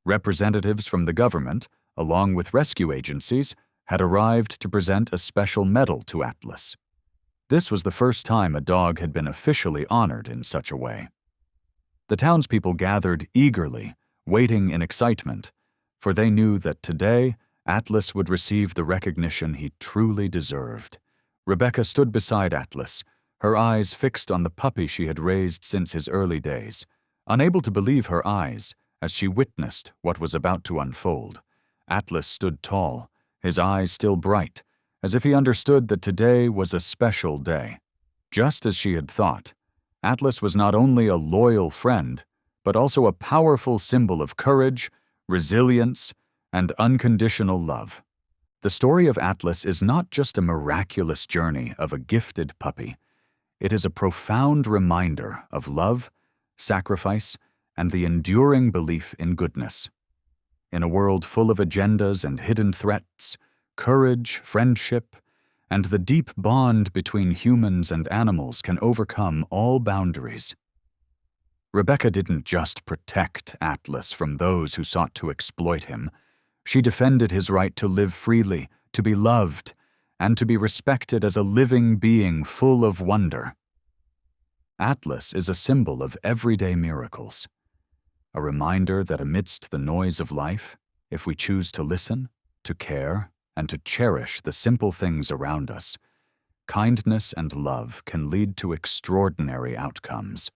Representatives from the government, along with rescue agencies, had arrived to present a special medal to Atlas. This was the first time a dog had been officially honored in such a way. The townspeople gathered eagerly, waiting in excitement, for they knew that today Atlas would receive the recognition he truly deserved. Rebecca stood beside Atlas, her eyes fixed on the puppy she had raised since his early days, unable to believe her eyes as she witnessed what was about to unfold. Atlas stood tall, his eyes still bright, as if he understood that today was a special day. Just as she had thought, Atlas was not only a loyal friend, but also a powerful symbol of courage, resilience, and unconditional love. The story of Atlas is not just a miraculous journey of a gifted puppy. It is a profound reminder of love, sacrifice, and the enduring belief in goodness. In a world full of agendas and hidden threats, courage, friendship, and the deep bond between humans and animals can overcome all boundaries. Rebecca didn't just protect Atlas from those who sought to exploit him. She defended his right to live freely, to be loved, and to be respected as a living being full of wonder. Atlas is a symbol of everyday miracles, a reminder that amidst the noise of life, if we choose to listen, to care, and to cherish the simple things around us, Kindness and love can lead to extraordinary outcomes.